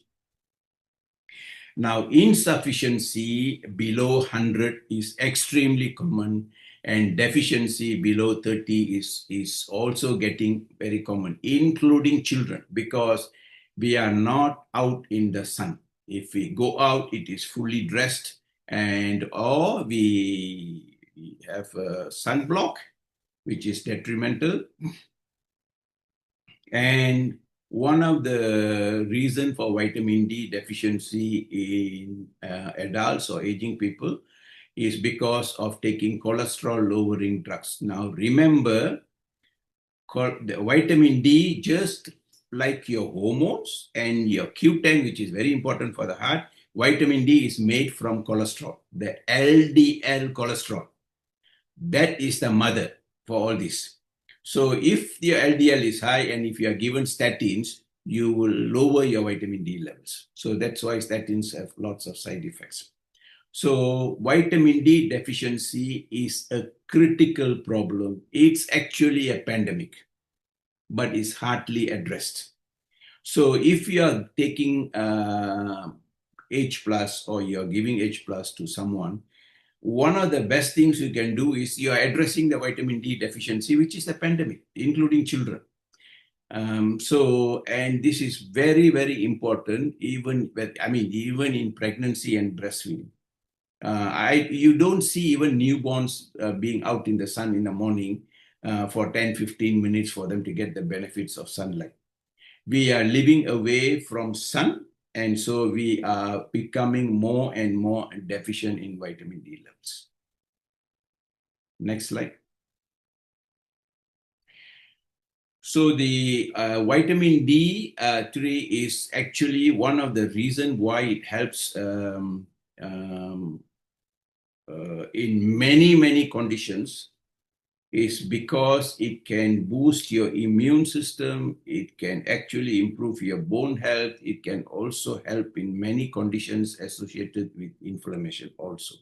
Now, insufficiency below 100 is extremely common, and deficiency below 30 is also getting very common, including children, because we are not out in the sun. If we go out, it is fully dressed, or we have a sunblock, which is detrimental. And one of the reasons for vitamin D deficiency in adults or aging people is because of taking cholesterol-lowering drugs. Now, remember, the vitamin D, just like your hormones and your Q10, which is very important for the heart, vitamin D is made from cholesterol, the LDL cholesterol. That is the mother for all this. So if your LDL is high and if you are given statins, you will lower your vitamin D levels. So that's why statins have lots of side effects. So vitamin D deficiency is a critical problem. It's actually a pandemic, but it's hardly addressed. So if you are taking H plus or you're giving H plus to someone, one of the best things you can do is you are addressing the vitamin D deficiency, which is a pandemic, including children. And this is very, very important, even in pregnancy and breastfeeding. You don't see even newborns being out in the sun in the morning for 10, 15 minutes for them to get the benefits of sunlight. We are living away from sun, and so we are becoming more and more deficient in vitamin D levels. Next slide. So the vitamin D3 is actually one of the reasons why it helps in many, many conditions, is because it can boost your immune system. It can actually improve your bone health. It can also help in many conditions associated with inflammation also.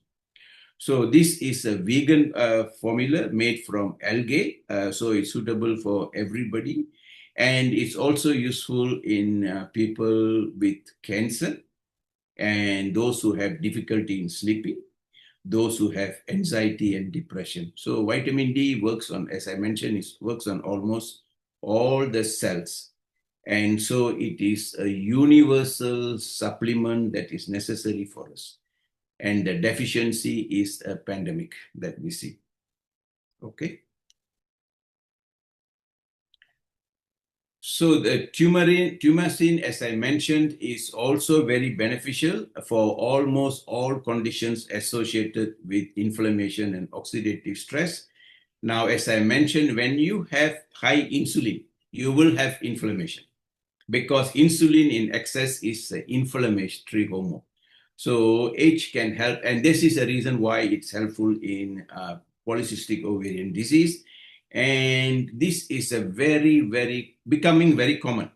So this is a vegan formula made from algae, so it's suitable for everybody. And it's also useful in people with cancer and those who have difficulty in sleeping, those who have anxiety and depression. So vitamin D works on, as I mentioned, it works on almost all the cells. And so it is a universal supplement that is necessary for us. And the deficiency is a pandemic that we see. Okay. So the tumacin, as I mentioned, is also very beneficial for almost all conditions associated with inflammation and oxidative stress. Now, as I mentioned, when you have high insulin, you will have inflammation because insulin in excess is an inflammatory hormone. So H can help, and this is a reason why it's helpful in polycystic ovarian disease. And this is a becoming very common.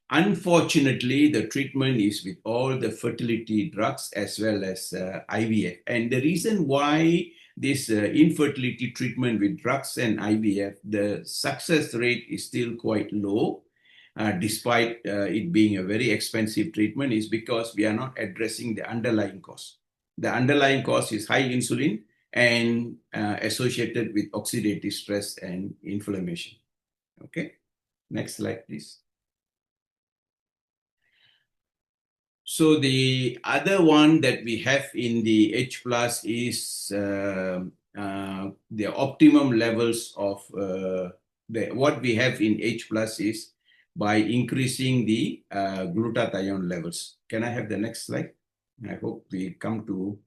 Unfortunately, the treatment is with all the fertility drugs as well as IVF. And the reason why this infertility treatment with drugs and IVF, the success rate is still quite low, despite it being a very expensive treatment, is because we are not addressing the underlying cause. The underlying cause is high insulin and associated with oxidative stress and inflammation. Okay, next slide, please. So the other one that we have in the H plus is the optimum levels of what we have in H plus is by increasing the glutathione levels. Can I have the next slide? I hope we come to,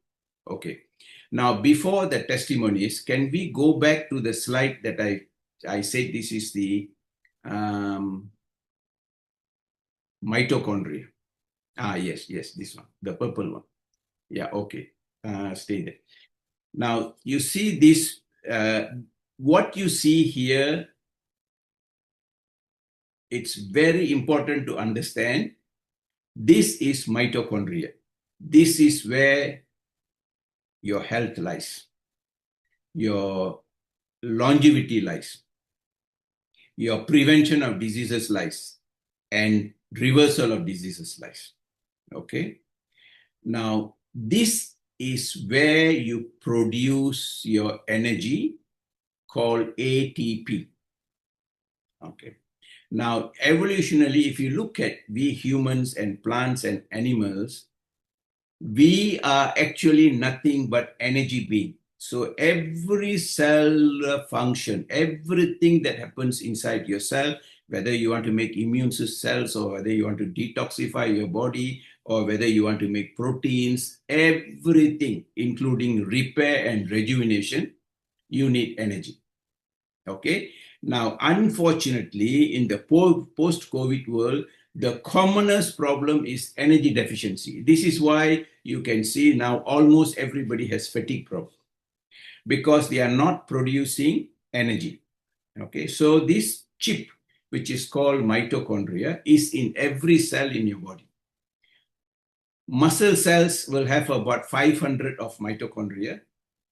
okay. Now, before the testimonies, can we go back to the slide that I said this is the mitochondria? Yes, this one, the purple one. Yeah, okay, stay there. Now, you see this, what you see here, it's very important to understand. This is mitochondria. This is where your health lies, your longevity lies, your prevention of diseases lies, and reversal of diseases lies. Okay. Now, this is where you produce your energy called ATP. Okay. Now, evolutionarily, if you look at we humans and plants and animals, we are actually nothing but energy being. So every cell function, everything that happens inside your cell, whether you want to make immune cells or whether you want to detoxify your body or whether you want to make proteins, everything, including repair and rejuvenation, you need energy. Okay. Now, unfortunately, in the post-COVID world, the commonest problem is energy deficiency. This is why you can see now almost everybody has fatigue problem because they are not producing energy. Okay, so this chip, which is called mitochondria, is in every cell in your body. Muscle cells will have about 500 of mitochondria,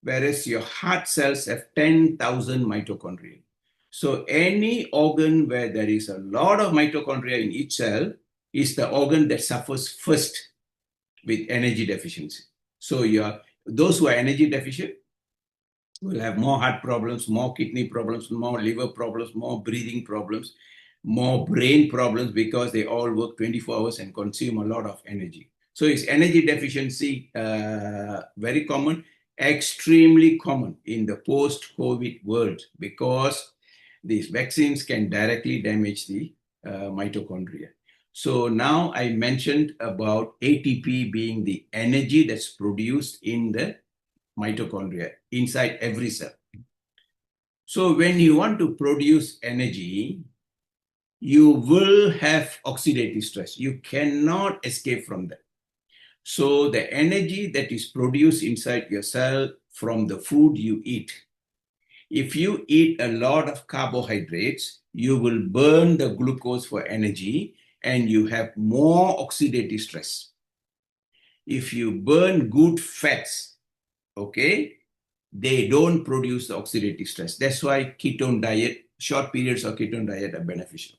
whereas your heart cells have 10,000 mitochondria. So any organ where there is a lot of mitochondria in each cell is the organ that suffers first with energy deficiency. So those who are energy deficient will have more heart problems, more kidney problems, more liver problems, more breathing problems, more brain problems because they all work 24 hours and consume a lot of energy. So is energy deficiency very common? Extremely common in the post-COVID world because these vaccines can directly damage the mitochondria. So now I mentioned about ATP being the energy that's produced in the mitochondria inside every cell. So when you want to produce energy, you will have oxidative stress. You cannot escape from that. So the energy that is produced inside your cell from the food you eat, if you eat a lot of carbohydrates, you will burn the glucose for energy and you have more oxidative stress. If you burn good fats, okay, they don't produce the oxidative stress. That's why ketone diet, short periods of ketone diet are beneficial.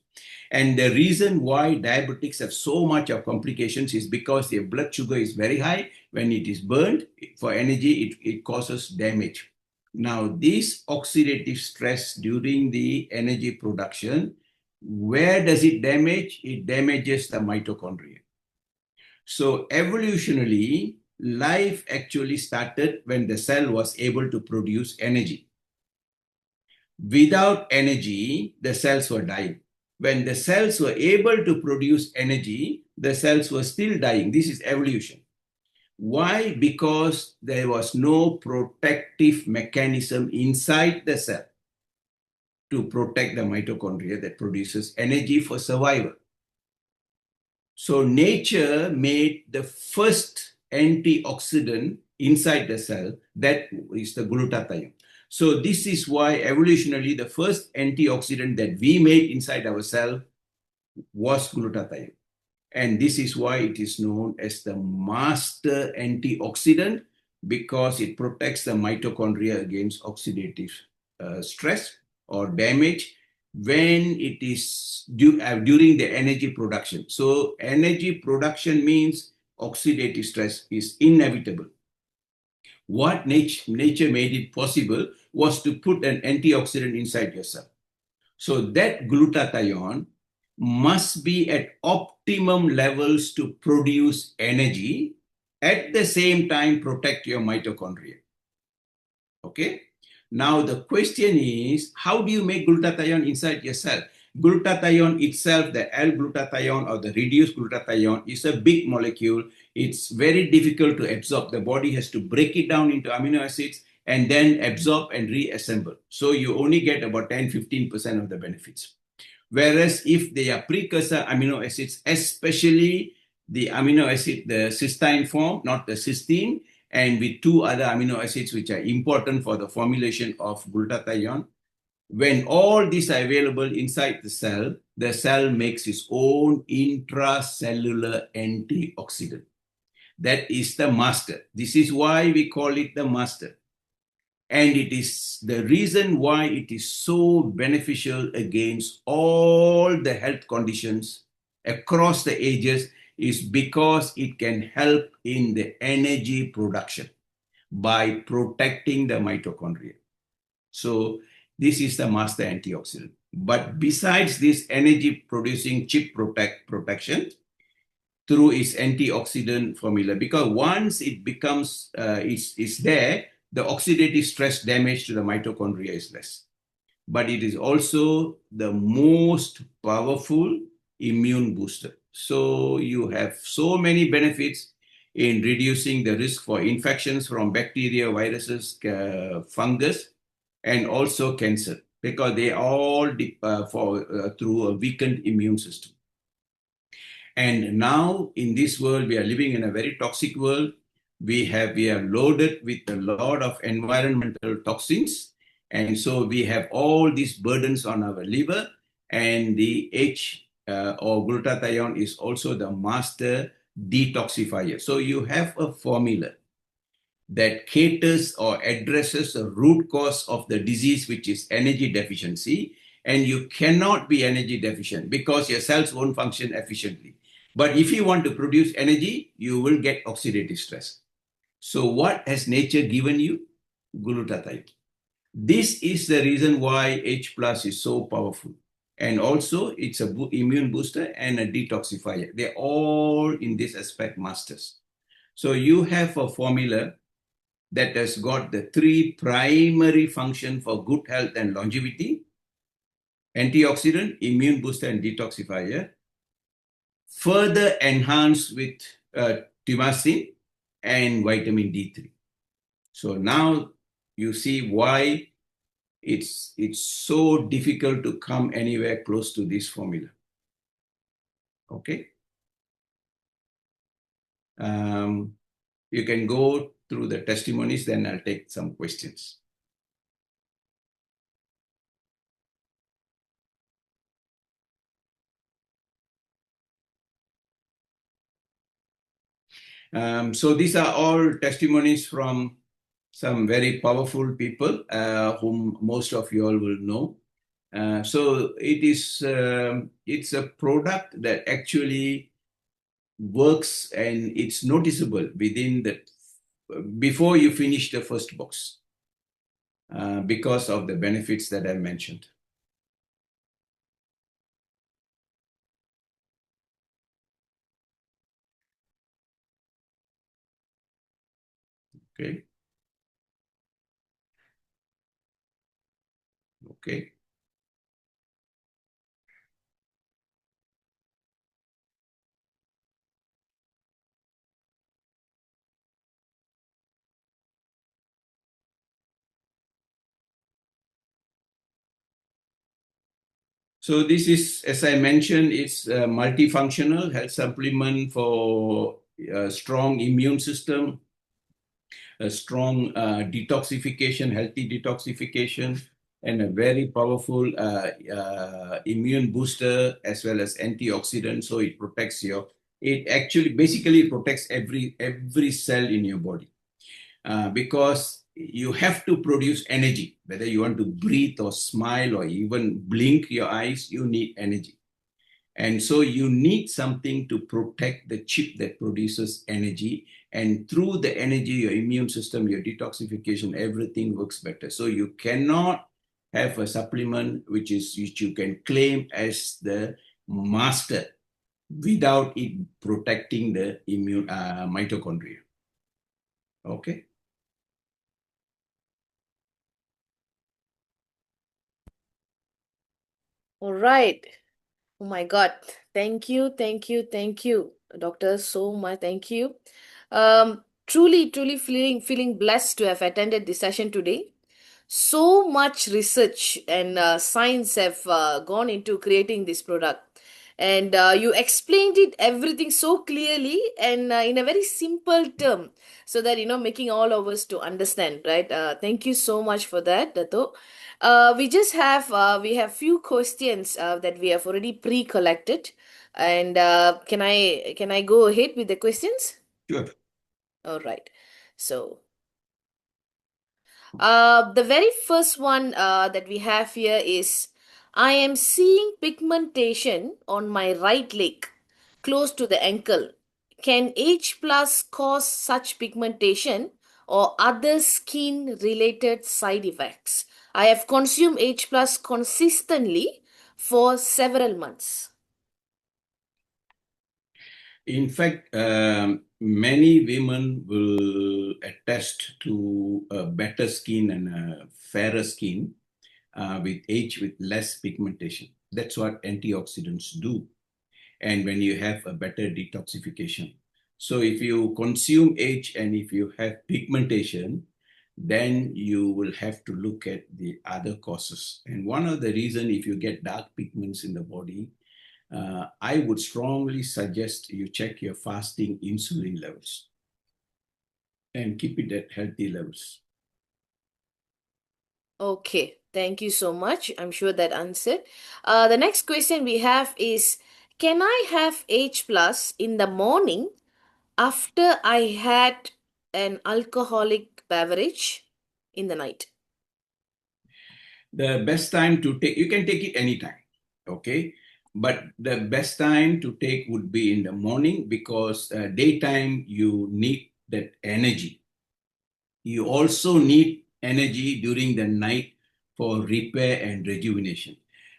And the reason why diabetics have so much of complications is because their blood sugar is very high. When it is burned for energy, it causes damage. Now, this oxidative stress during the energy production, where does it damage? It damages the mitochondria. So evolutionarily, life actually started when the cell was able to produce energy. Without energy, the cells were dying. When the cells were able to produce energy, the cells were still dying. This is evolution. Why? Because there was no protective mechanism inside the cell to protect the mitochondria that produces energy for survival. So nature made the first antioxidant inside the cell, that is the glutathione. So this is why evolutionarily the first antioxidant that we made inside our cell was glutathione. And this is why it is known as the master antioxidant, because it protects the mitochondria against oxidative stress or damage when it is during the energy production. So energy production means oxidative stress is inevitable. What nature made it possible was to put an antioxidant inside your cell. So that glutathione must be at optimum levels to produce energy, at the same time protect your mitochondria. Okay? Now the question is, how do you make glutathione inside your cell? Glutathione itself, the L-glutathione or the reduced glutathione, is a big molecule. It's very difficult to absorb. The body has to break it down into amino acids and then absorb and reassemble. So you only get about 10-15% of the benefits. Whereas if they are precursor amino acids, especially the amino acid, the cysteine form, not the cysteine, and with two other amino acids which are important for the formulation of glutathione, when all these are available inside the cell makes its own intracellular antioxidant. That is the master. This is why we call it the master. And it is the reason why it is so beneficial against all the health conditions across the ages is because it can help in the energy production by protecting the mitochondria. So this is the master antioxidant. But besides this energy producing chip protection through its antioxidant formula, because once it becomes, it's there, the oxidative stress damage to the mitochondria is less. But it is also the most powerful immune booster. So you have so many benefits in reducing the risk for infections from bacteria, viruses, fungus, and also cancer, because they all through a weakened immune system. And now in this world, we are living in a very toxic world. We are loaded with a lot of environmental toxins. And so we have all these burdens on our liver, and the or glutathione is also the master detoxifier. So you have a formula that caters or addresses the root cause of the disease, which is energy deficiency. And you cannot be energy deficient because your cells won't function efficiently. But if you want to produce energy, you will get oxidative stress. So what has nature given you? Glutathione. This is the reason why H plus is so powerful. And also it's a immune booster and a detoxifier. They're all in this aspect masters. So you have a formula that has got the three primary functions for good health and longevity: antioxidant, immune booster, and detoxifier, further enhanced with thymosin and vitamin D3. So now you see why it's so difficult to come anywhere close to this formula. Okay. You can go through the testimonies, then I'll take some questions. So these are all testimonies from some very powerful people whom most of you all will know. So it's a product that actually works, and it's noticeable before you finish the first box because of the benefits that I mentioned. Okay. Okay. So this is, as I mentioned, it's a multifunctional health supplement for a strong immune system, a strong detoxification, healthy detoxification, and a very powerful immune booster as well as antioxidant. So it protects it actually basically protects every cell in your body because you have to produce energy. Whether you want to breathe or smile or even blink your eyes, you need energy. And so you need something to protect the chip that produces energy. And through the energy, your immune system, your detoxification, everything works better. So you cannot have a supplement which you can claim as the master without it protecting the immune mitochondria. Okay. All right. Oh my God. Thank you, thank you, thank you, doctor. So much. Thank you. Truly feeling blessed to have attended this session today. So much research and science have gone into creating this product, and you explained it everything so clearly and in a very simple term, so that making all of us to understand, right? Thank you so much for that, Dato. We have few questions that we have already pre-collected, and can I go ahead with the questions? Sure. All right. So the very first one that we have here is, I am seeing pigmentation on my right leg, close to the ankle. Can H plus cause such pigmentation or other skin related side effects? I have consumed H plus consistently for several months. In fact, many women will attest to a better skin and a fairer skin with age with less pigmentation. That's what antioxidants do. and when you have a better detoxification. So if you consume H and if you have pigmentation, then you will have to look at the other causes. And one of the reason, if you get dark pigments in the body, I would strongly suggest you check your fasting insulin levels and keep it at healthy levels. Okay, thank you so much. I'm sure that answered. The next question we have is, can I have H plus in the morning after I had an alcoholic beverage in the night? The best time to take, you can take it anytime, okay? But the best time to take would be in the morning, because daytime you need that energy. You also need energy during the night for repair and rejuvenation.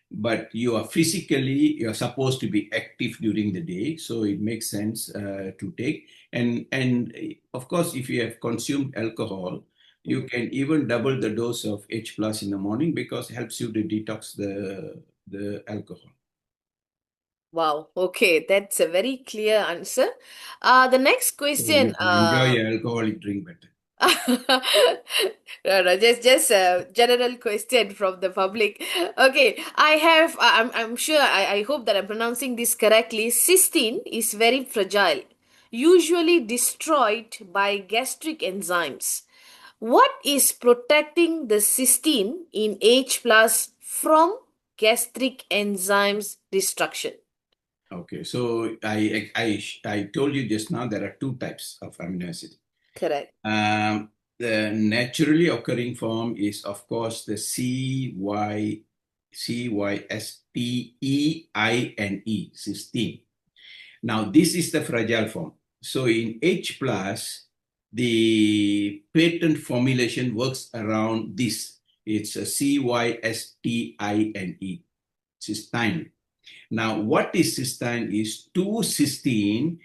But you're supposed to be active during the day, so it makes sense to take. And of course, if you have consumed alcohol, you can even double the dose of H plus in the morning, because it helps you to detox the alcohol. Wow, okay, that's a very clear answer. The next So you question, can enjoy your alcoholic drink better. no, just a general question from the public. Okay, I have, I'm sure, I hope that I'm pronouncing this correctly. Cysteine is very fragile, usually destroyed by gastric enzymes. What is protecting the cysteine in H plus from gastric enzymes destruction? Okay, so I told you just now there are two types of amino acid. Correct. The naturally occurring form is, of course, the cysteine, cysteine. Now, this is the fragile form. So in H plus, the patent formulation works around this. It's a cysteine, cysteine. Now, what is cysteine is two cysteine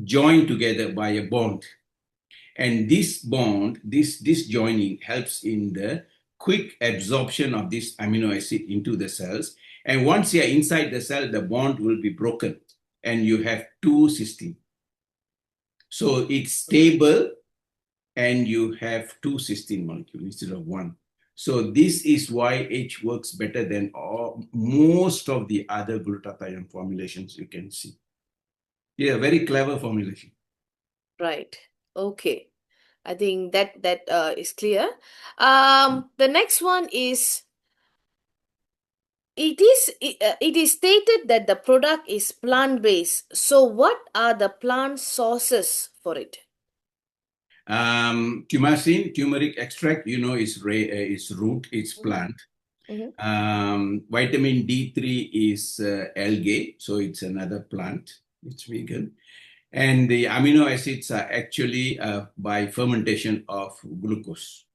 joined together by a bond. And this bond, this joining helps in the quick absorption of this amino acid into the cells. And once you're inside the cell, the bond will be broken and you have two cysteine. So it's stable and you have two cysteine molecules instead of one. So this is why H works better than most of the other glutathione formulations you can see. Yeah, very clever formulation. Right. Okay. I think that is clear. The next one is, it is stated that the product is plant based. So what are the plant sources for it? Turmeric extract, is root, it's plant. Vitamin D3 is algae, so it's another plant, it's vegan. And the amino acids are actually by fermentation of glucose.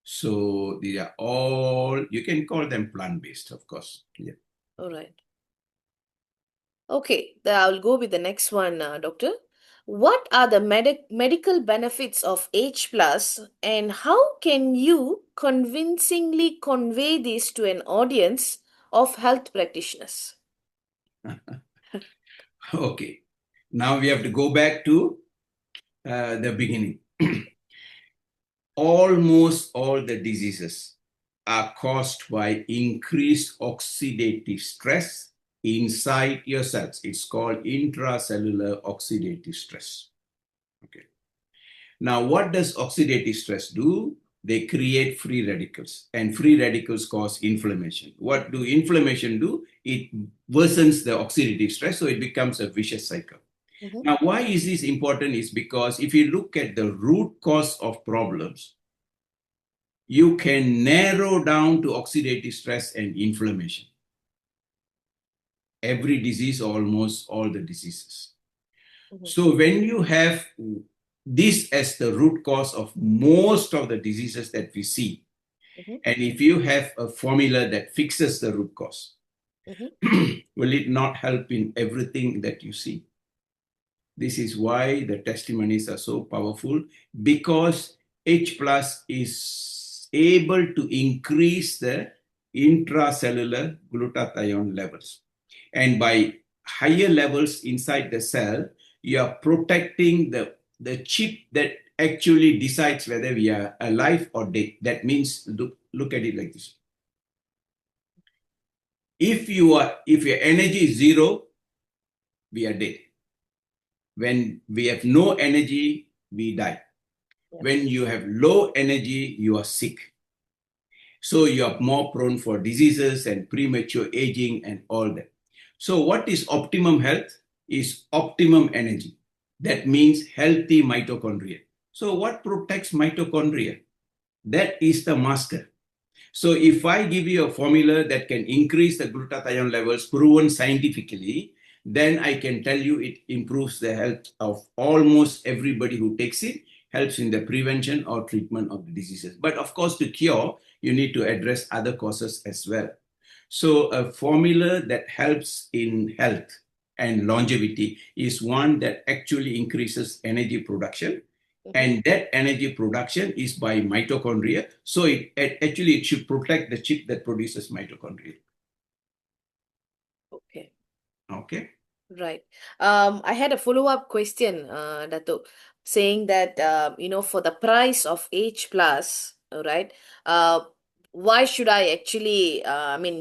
So they are all, you can call them plant-based, of course. Yeah. All right. Okay, I'll go with the next one, doctor. What are the medical benefits of H plus, and how can you convincingly convey this to an audience of health practitioners? Okay. Now we have to go back to the beginning. Almost all the diseases are caused by increased oxidative stress inside your cells. It's called intracellular oxidative stress. Okay. Now, what does oxidative stress do? They create free radicals, and free radicals cause inflammation. What do inflammation do? It worsens the oxidative stress, so it becomes a vicious cycle. Now, why is this important? Is because if you look at the root cause of problems, you can narrow down to oxidative stress and inflammation. Every disease, almost all the diseases. So when you have this as the root cause of most of the diseases that we see, and if you have a formula that fixes the root cause, will it not help in everything that you see? This is why the testimonies are so powerful, because H plus is able to increase the intracellular glutathione levels. And by higher levels inside the cell, you are protecting the chip that actually decides whether we are alive or dead. That means, look at it like this. If your energy is zero, we are dead. When we have no energy, we die. When you have low energy, you are sick. So you are more prone for diseases and premature aging and all that. So what is optimum health? Is optimum energy. That means healthy mitochondria. So what protects mitochondria? That is the master. So if I give you a formula that can increase the glutathione levels proven scientifically, then I can tell you it improves the health of almost everybody who takes it, helps in the prevention or treatment of the diseases. But of course, to cure, you need to address other causes as well. So a formula that helps in health and longevity is one that actually increases energy production, and that energy production is by mitochondria. So it should protect the chip that produces mitochondria. Okay. Okay. Right. I had a follow-up question, Datuk, saying that for the price of H plus, right? Why should I actually,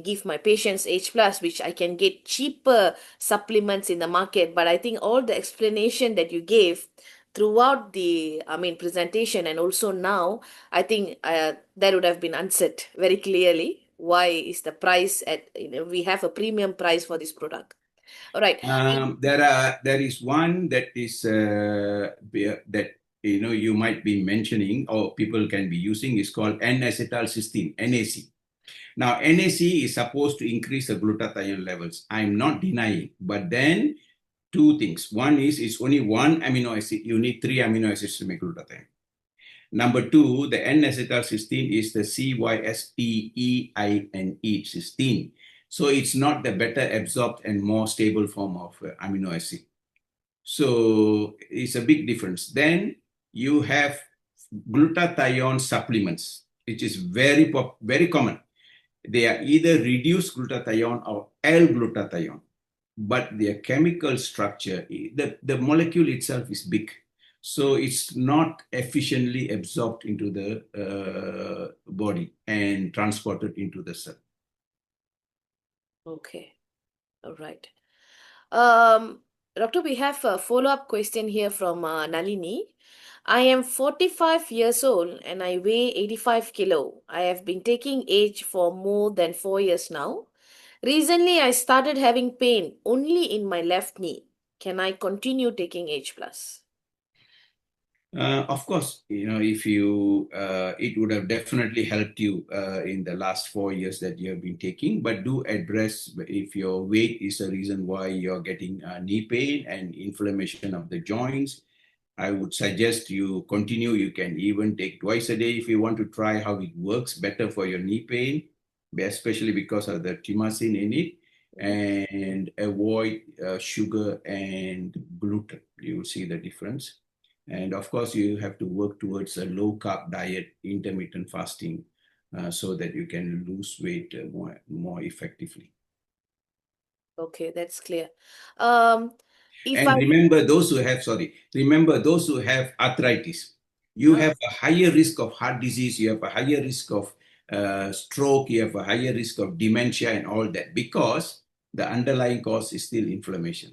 give my patients H plus, which I can get cheaper supplements in the market? But I think all the explanation that you gave throughout the, presentation and also now, I think that would have been answered very clearly. Why is the price we have a premium price for this product? All right. There is one that is that you might be mentioning or people can be using is called N-acetylcysteine, NAC. Now, NAC is supposed to increase the glutathione levels. I'm not denying, but then two things. One is it's only one amino acid. You need three amino acids to make glutathione. Number two, the N-acetylcysteine is the cysteine, cysteine. So it's not the better absorbed and more stable form of amino acid. So it's a big difference. Then you have glutathione supplements, which is very common. They are either reduced glutathione or L-glutathione, but their chemical structure, the molecule itself is big. So it's not efficiently absorbed into the body and transported into the cell. Okay. All right. Um, Doctor, we have a follow-up question here from Nalini. I am 45 years old and I weigh 85 kilo. I have been taking H for more than 4 years now. Recently, I started having pain only in my left knee. Can I continue taking H plus? Of course, if you, it would have definitely helped you in the last 4 years that you have been taking, but do address if your weight is a reason why you're getting knee pain and inflammation of the joints. I would suggest you continue. You can even take twice a day if you want to try how it works better for your knee pain, especially because of the timasin in it, and avoid sugar and gluten. You will see the difference. And of course, you have to work towards a low carb diet, intermittent fasting, so that you can lose weight more effectively. Okay, that's clear. Um, if And I remember those who have arthritis, you have a higher risk of heart disease, you have a higher risk of stroke, you have a higher risk of dementia and all that because the underlying cause is still inflammation.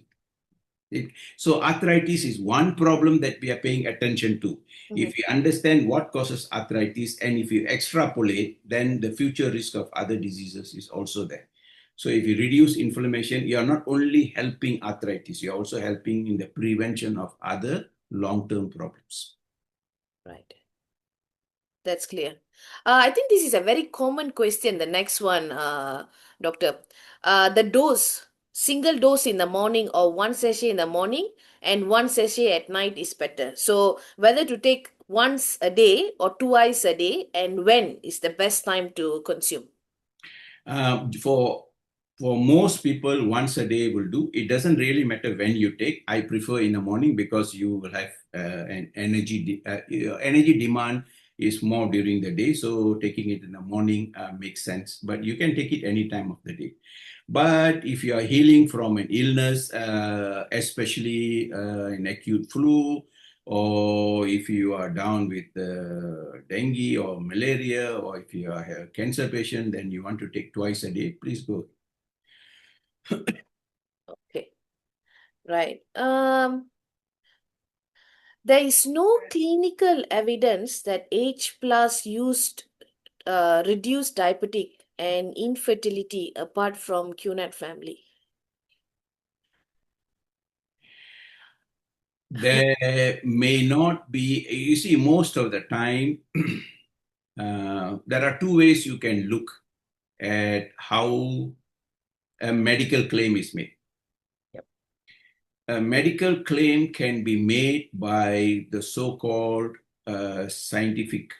So arthritis is one problem that we are paying attention to. If you understand what causes arthritis and if you extrapolate, then the future risk of other diseases is also there. So if you reduce inflammation, you are not only helping arthritis, you're also helping in the prevention of other long-term problems. Right. That's clear. I think this is a very common question. The next one, Doctor. The dose, single dose in the morning or one sachet in the morning and one sachet at night is better. So whether to take once a day or twice a day and when is the best time to consume? For most people, once a day will do. It doesn't really matter when you take. I prefer in the morning because you will have an energy demand is more during the day. So taking it in the morning makes sense, but you can take it any time of the day. But if you are healing from an illness, especially an acute flu, or if you are down with dengue or malaria, or if you are a cancer patient, then you want to take twice a day, please go. Okay, right. There is no clinical evidence that H plus used reduce diabetic and infertility apart from QNAT family. There may not be, you see, most of the time, there are two ways you can look at how a medical claim is made. Yep. A medical claim can be made by the so-called scientific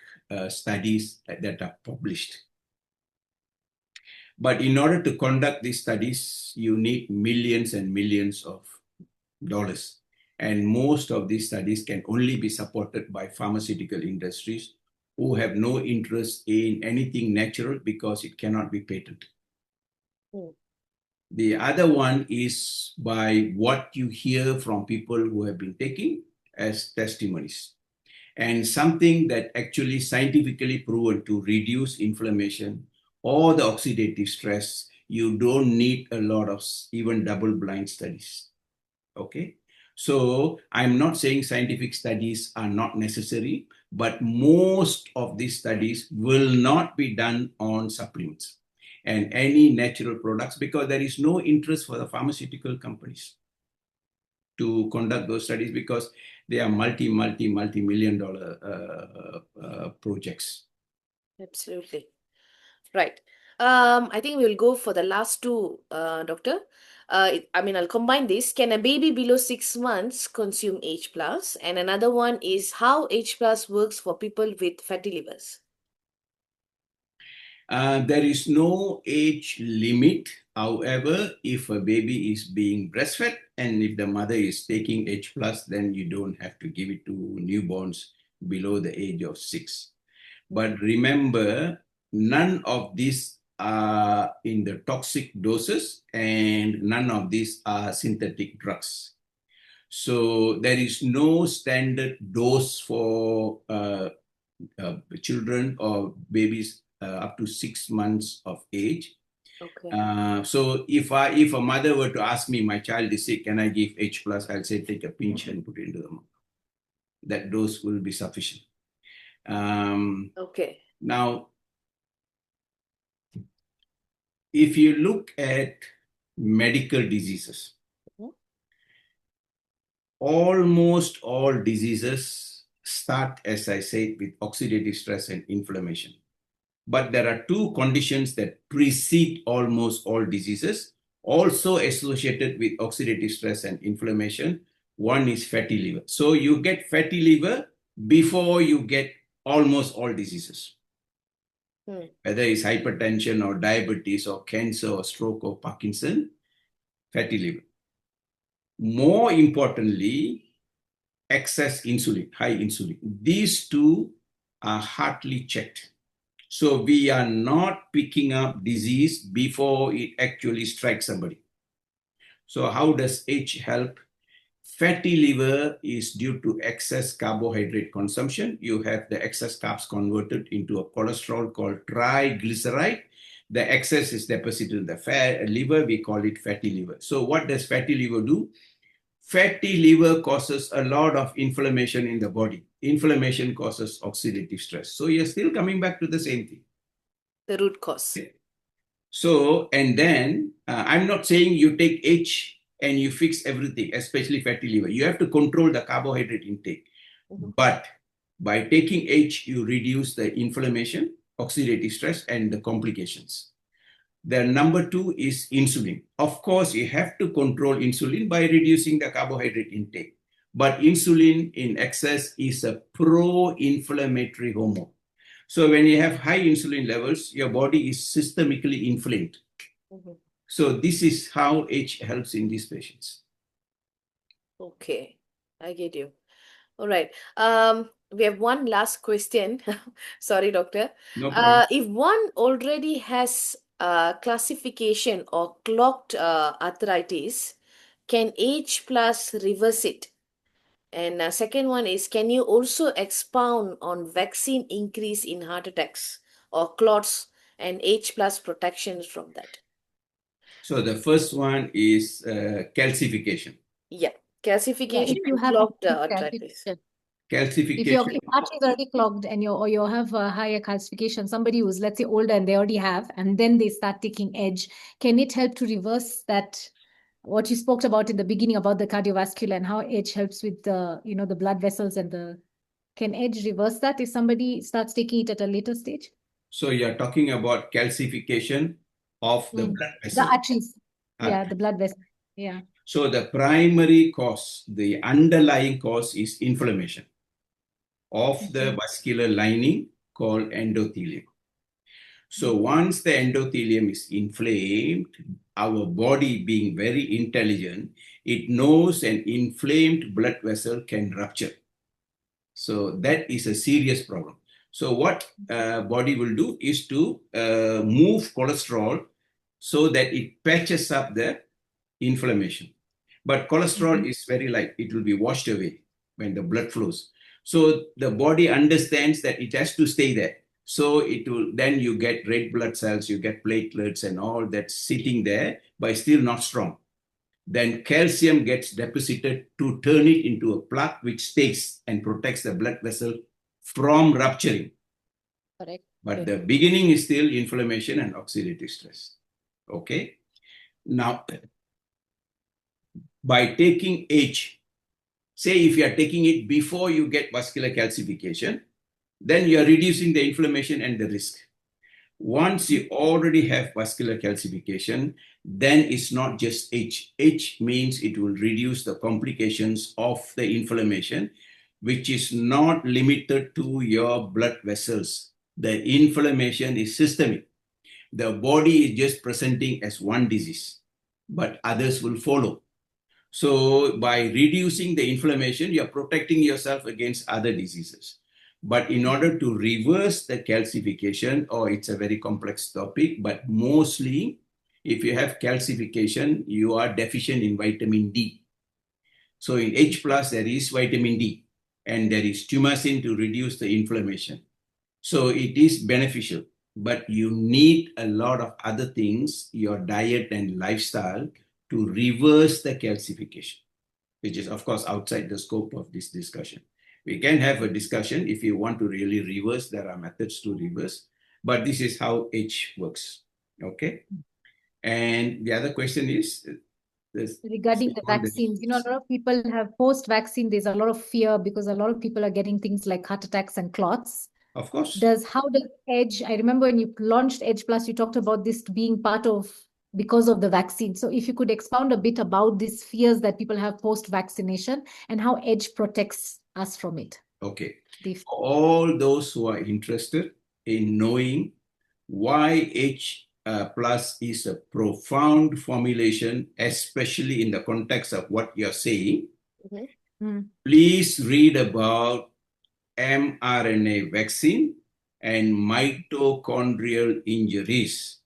studies that are published. But in order to conduct these studies, you need millions and millions of dollars. And most of these studies can only be supported by pharmaceutical industries who have no interest in anything natural because it cannot be patented. Hmm. The other one is by what you hear from people who have been taking as testimonies, and something that actually scientifically proven to reduce inflammation or the oxidative stress. You don't need a lot of even double-blind studies. Okay, so I'm not saying scientific studies are not necessary, but most of these studies will not be done on supplements and any natural products because there is no interest for the pharmaceutical companies to conduct those studies because they are multi-million dollar projects. Absolutely. Right. I think we'll go for the last two, doctor. I'll combine this. Can a baby below 6 months consume H plus? And another one is how H plus works for people with fatty livers. There is no age limit. However, if a baby is being breastfed and if the mother is taking H plus, then you don't have to give it to newborns below the age of 6. But remember, none of these are in the toxic doses and none of these are synthetic drugs. So there is no standard dose for children or babies up to 6 months of age. Okay. So if a mother were to ask me, my child is sick, can I give H plus? I'll say take a pinch and put it into the mouth. That dose will be sufficient. Okay. Now, if you look at medical diseases, Mhm. almost all diseases start, as I said, with oxidative stress and inflammation. But there are two conditions that precede almost all diseases, also associated with oxidative stress and inflammation. One is fatty liver. So you get fatty liver before you get almost all diseases. Whether it's hypertension or diabetes or cancer or stroke or Parkinson, fatty liver. More importantly, excess insulin, high insulin. These two are hardly checked. So we are not picking up disease before it actually strikes somebody. So how does H help? Fatty liver is due to excess carbohydrate consumption. You have the excess carbs converted into a cholesterol called triglyceride. The excess is deposited in the fat liver. We call it fatty liver. So what does fatty liver do? Fatty liver causes a lot of inflammation in the body. Inflammation causes oxidative stress. So you're still coming back to the same thing. The root cause. So, and then I'm not saying you take H and you fix everything, especially fatty liver. You have to control the carbohydrate intake. But by taking H, you reduce the inflammation, oxidative stress, and the complications. The number two is insulin. Of course, you have to control insulin by reducing the carbohydrate intake. But insulin in excess is a pro-inflammatory hormone. So when you have high insulin levels, your body is systemically inflamed. So this is how H helps in these patients. Okay, I get you. All right. We have one last question. Sorry, doctor. No problem. If one already has classification or clogged arthritis, can age plus reverse it? And second one is, can you also expound on vaccine increase in heart attacks or clots and age plus protections from that? So the first one is calcification. Yeah, Yeah, calcification if you and have clogged acute arthritis. calcification. If your Calcification. artery is already clogged and you have a higher calcification, somebody who's, let's say, older and they already have, and then they start taking edge, can it help to reverse that? What you spoke about in the beginning about the cardiovascular and how edge helps with the, the blood vessels and can edge reverse that if somebody starts taking it at a later stage? So you're talking about calcification of the blood The vessel. arteries. Yeah, Artery. the blood vessel. Yeah. So the primary cause, the underlying cause is inflammation of the Okay. vascular lining called endothelium. So once the endothelium is inflamed, our body being very intelligent, it knows an inflamed blood vessel can rupture. So that is a serious problem. So what body will do is to move cholesterol so that it patches up the inflammation. But cholesterol is very light. It will be washed away when the blood flows. So the body understands that it has to stay there. So it will, then you get red blood cells, you get platelets and all that sitting there, but still not strong. Then calcium gets deposited to turn it into a plaque which stays and protects the blood vessel from rupturing. Correct. But the beginning is still inflammation and oxidative stress. Okay. Now, by taking H, say if you are taking it before you get vascular calcification, then you are reducing the inflammation and the risk. Once you already have vascular calcification, then it's not just H. H means it will reduce the complications of the inflammation, which is not limited to your blood vessels. The inflammation is systemic. The body is just presenting as one disease, but others will follow. So by reducing the inflammation, you're protecting yourself against other diseases. But in order to reverse the calcification, it's a very complex topic, but mostly if you have calcification, you are deficient in vitamin D. So in H+, there is vitamin D, and there is tumacin to reduce the inflammation. So it is beneficial, but you need a lot of other things, your diet and lifestyle, to reverse the calcification, which is, of course, outside the scope of this discussion. We can have a discussion if you want to really reverse. There are methods to reverse, but this is how H works. Okay. And the other question is Regarding the vaccines, a lot of people have post-vaccine, there's a lot of fear because a lot of people are getting things like heart attacks and clots. Of course. How does Edge, I remember when you launched Edge Plus, you talked about this being part of because of the vaccine. So if you could expound a bit about these fears that people have post-vaccination and how Edge protects us from it. Okay. All those who are interested in knowing why H plus is a profound formulation, especially in the context of what you're saying, please read about mRNA vaccine and mitochondrial injuries,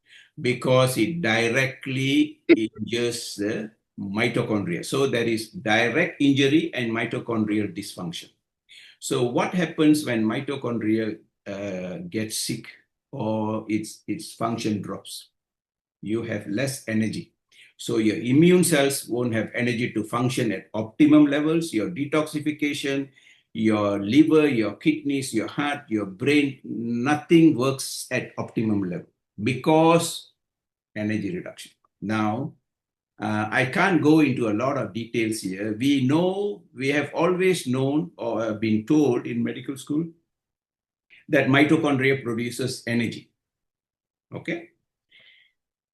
because it directly injures the mitochondria. So there is direct injury and mitochondrial dysfunction. So what happens when mitochondria gets sick or its function drops? You have less energy. So your immune cells won't have energy to function at optimum levels. Your detoxification, your liver, your kidneys, your heart, your brain, nothing works at optimum level because energy reduction. Now, I can't go into a lot of details here. We have always known or been told in medical school that mitochondria produces energy. Okay.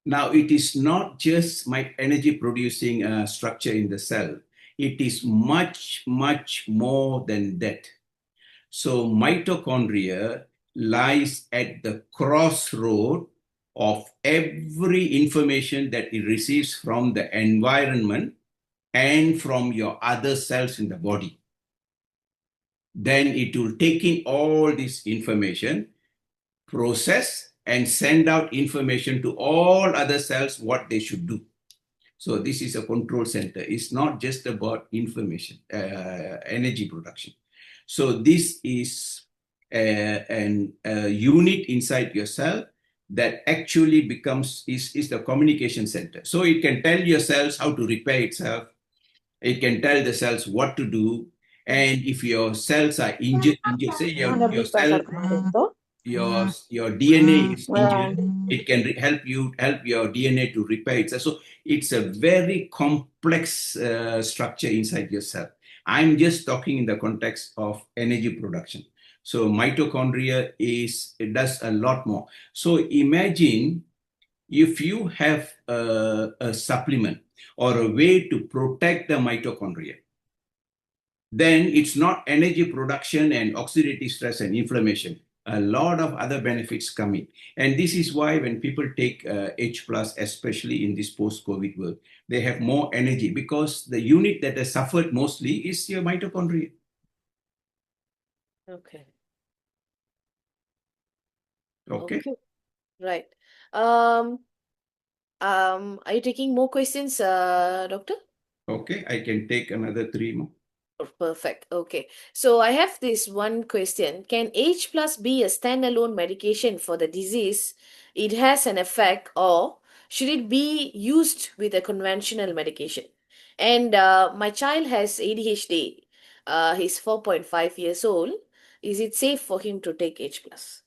Now, it is not just my energy producing structure in the cell. It is much, much more than that. So mitochondria lies at the crossroad of every information that it receives from the environment and from your other cells in the body. Then it will take in all this information, process, and send out information to all other cells what they should do. So this is a control center. It's not just about information, energy production. So this is a unit inside your cell that actually is the communication center. So it can tell your cells how to repair itself. It can tell the cells what to do. And if your cells are injured, say your cell, your DNA is injured, it can help your DNA to repair itself. So it's a very complex structure inside your cell. I'm just talking in the context of energy production. So mitochondria it does a lot more. So imagine if you have a supplement or a way to protect the mitochondria, then it's not energy production and oxidative stress and inflammation. A lot of other benefits come in. And this is why when people take H+, especially in this post-COVID world, they have more energy because the unit that has suffered mostly is your mitochondria. Okay. Okay. Right. Are you taking more questions, Doctor? Okay, I can take another 3 more. Oh, perfect. Okay. So I have this one question. Can H plus be a standalone medication for the disease it has an effect, or should it be used with a conventional medication? And my child has ADHD. He's 4.5 years old. Is it safe for him to take H plus?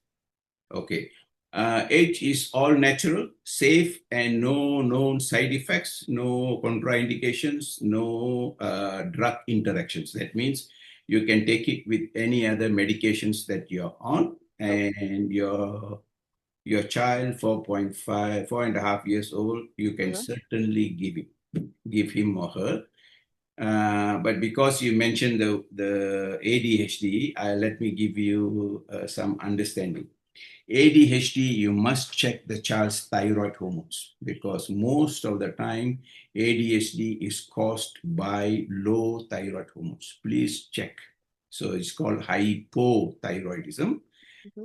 Okay. H is all natural, safe, and no known side effects, no contraindications, no drug interactions. That means you can take it with any other medications that you're on, and your child, 4.5, 4.5 years old, you can certainly give him or her. But because you mentioned the ADHD, let me give you some understanding. ADHD, you must check the child's thyroid hormones because most of the time ADHD is caused by low thyroid hormones. Please check. So it's called hypothyroidism.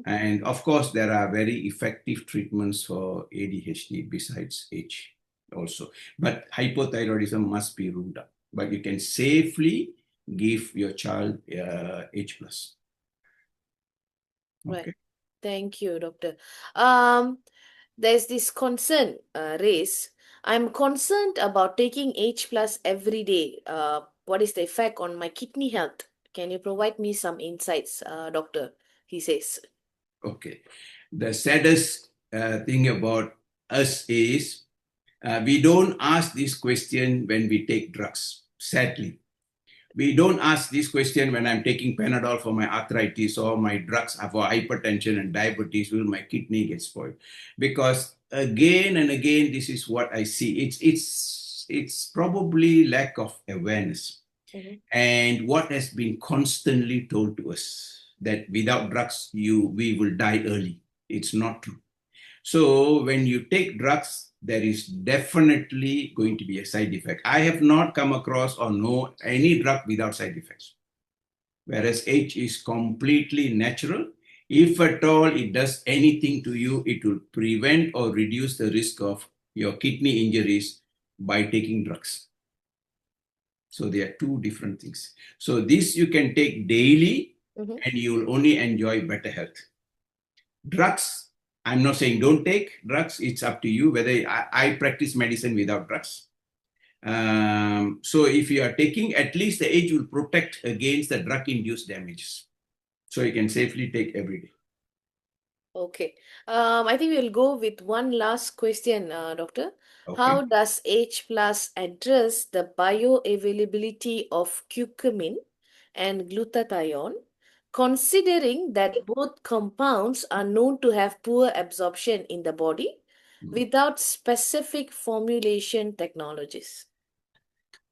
And of course, there are very effective treatments for ADHD besides H also. But hypothyroidism must be ruled out. But you can safely give your child H+. Right. Okay. Thank you, Doctor. There's this concern raised. I'm concerned about taking H plus every day. What is the effect on my kidney health? Can you provide me some insights, Doctor? He says. Okay. The saddest thing about us is we don't ask this question when we take drugs, sadly. We don't ask this question when I'm taking Panadol for my arthritis or my drugs for hypertension and diabetes, will my kidney get spoiled? Because again and again, this is what I see. It's probably lack of awareness. And what has been constantly told to us that without drugs, we will die early. It's not true. So when you take drugs, there is definitely going to be a side effect. I have not come across or know any drug without side effects. Whereas H is completely natural. If at all it does anything to you, it will prevent or reduce the risk of your kidney injuries by taking drugs. So they are two different things. So this you can take daily and you will only enjoy better health. Drugs, I'm not saying don't take drugs. It's up to you whether I practice medicine without drugs. So if you are taking, at least the age will protect against the drug-induced damages. So you can safely take every day. Okay. I think we'll go with one last question, Doctor. Okay. How does H plus address the bioavailability of curcumin and glutathione, considering that both compounds are known to have poor absorption in the body without specific formulation technologies?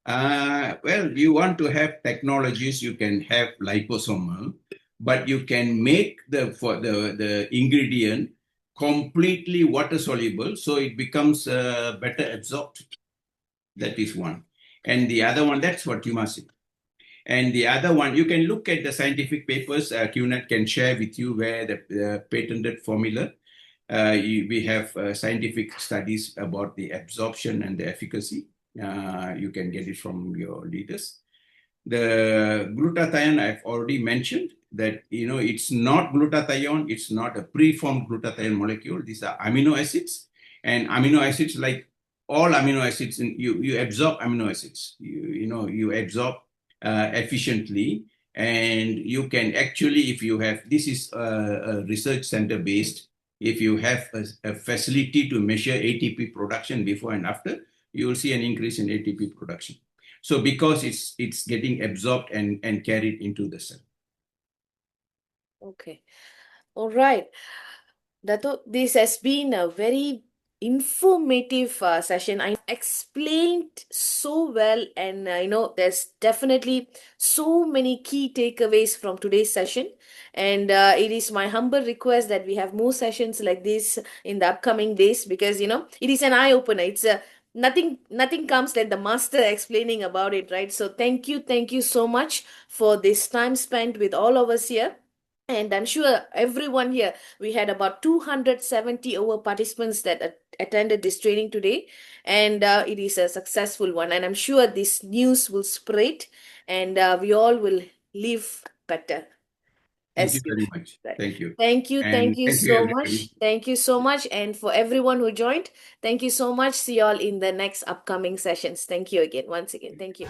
Well, you want to have technologies, you can have liposomal, but you can make the ingredient completely water soluble, so it becomes better absorbed. That is one. And the other one, that's what you must see. And the other one, you can look at the scientific papers. QNet can share with you where the patented formula. We have scientific studies about the absorption and the efficacy. You can get it from your leaders. The glutathione I've already mentioned that, it's not glutathione. It's not a preformed glutathione molecule. These are amino acids, and amino acids, like all amino acids, you absorb amino acids. You absorb efficiently, and you can actually, if you have, this is a research center based. If you have a facility to measure ATP production before and after, you will see an increase in ATP production. So because it's getting absorbed and carried into the cell. Okay. All right. Datuk, this has been a very informative session. I explained so well, and there's definitely so many key takeaways from today's session. And it is my humble request that we have more sessions like this in the upcoming days, because it is an eye opener. It's a nothing comes like the master explaining about it, right? So thank you so much for this time spent with all of us here. And I'm sure everyone here, we had about 270 over participants that attended this training today. And it is a successful one. And I'm sure this news will spread, and we all will live better Thank as you you. very much. Right. Thank you. Thank you. And Thank you thank you, so much. everybody. Thank you so much. And for everyone who joined, thank you so much. See you all in the next upcoming sessions. Thank you again. Once again. Thank you.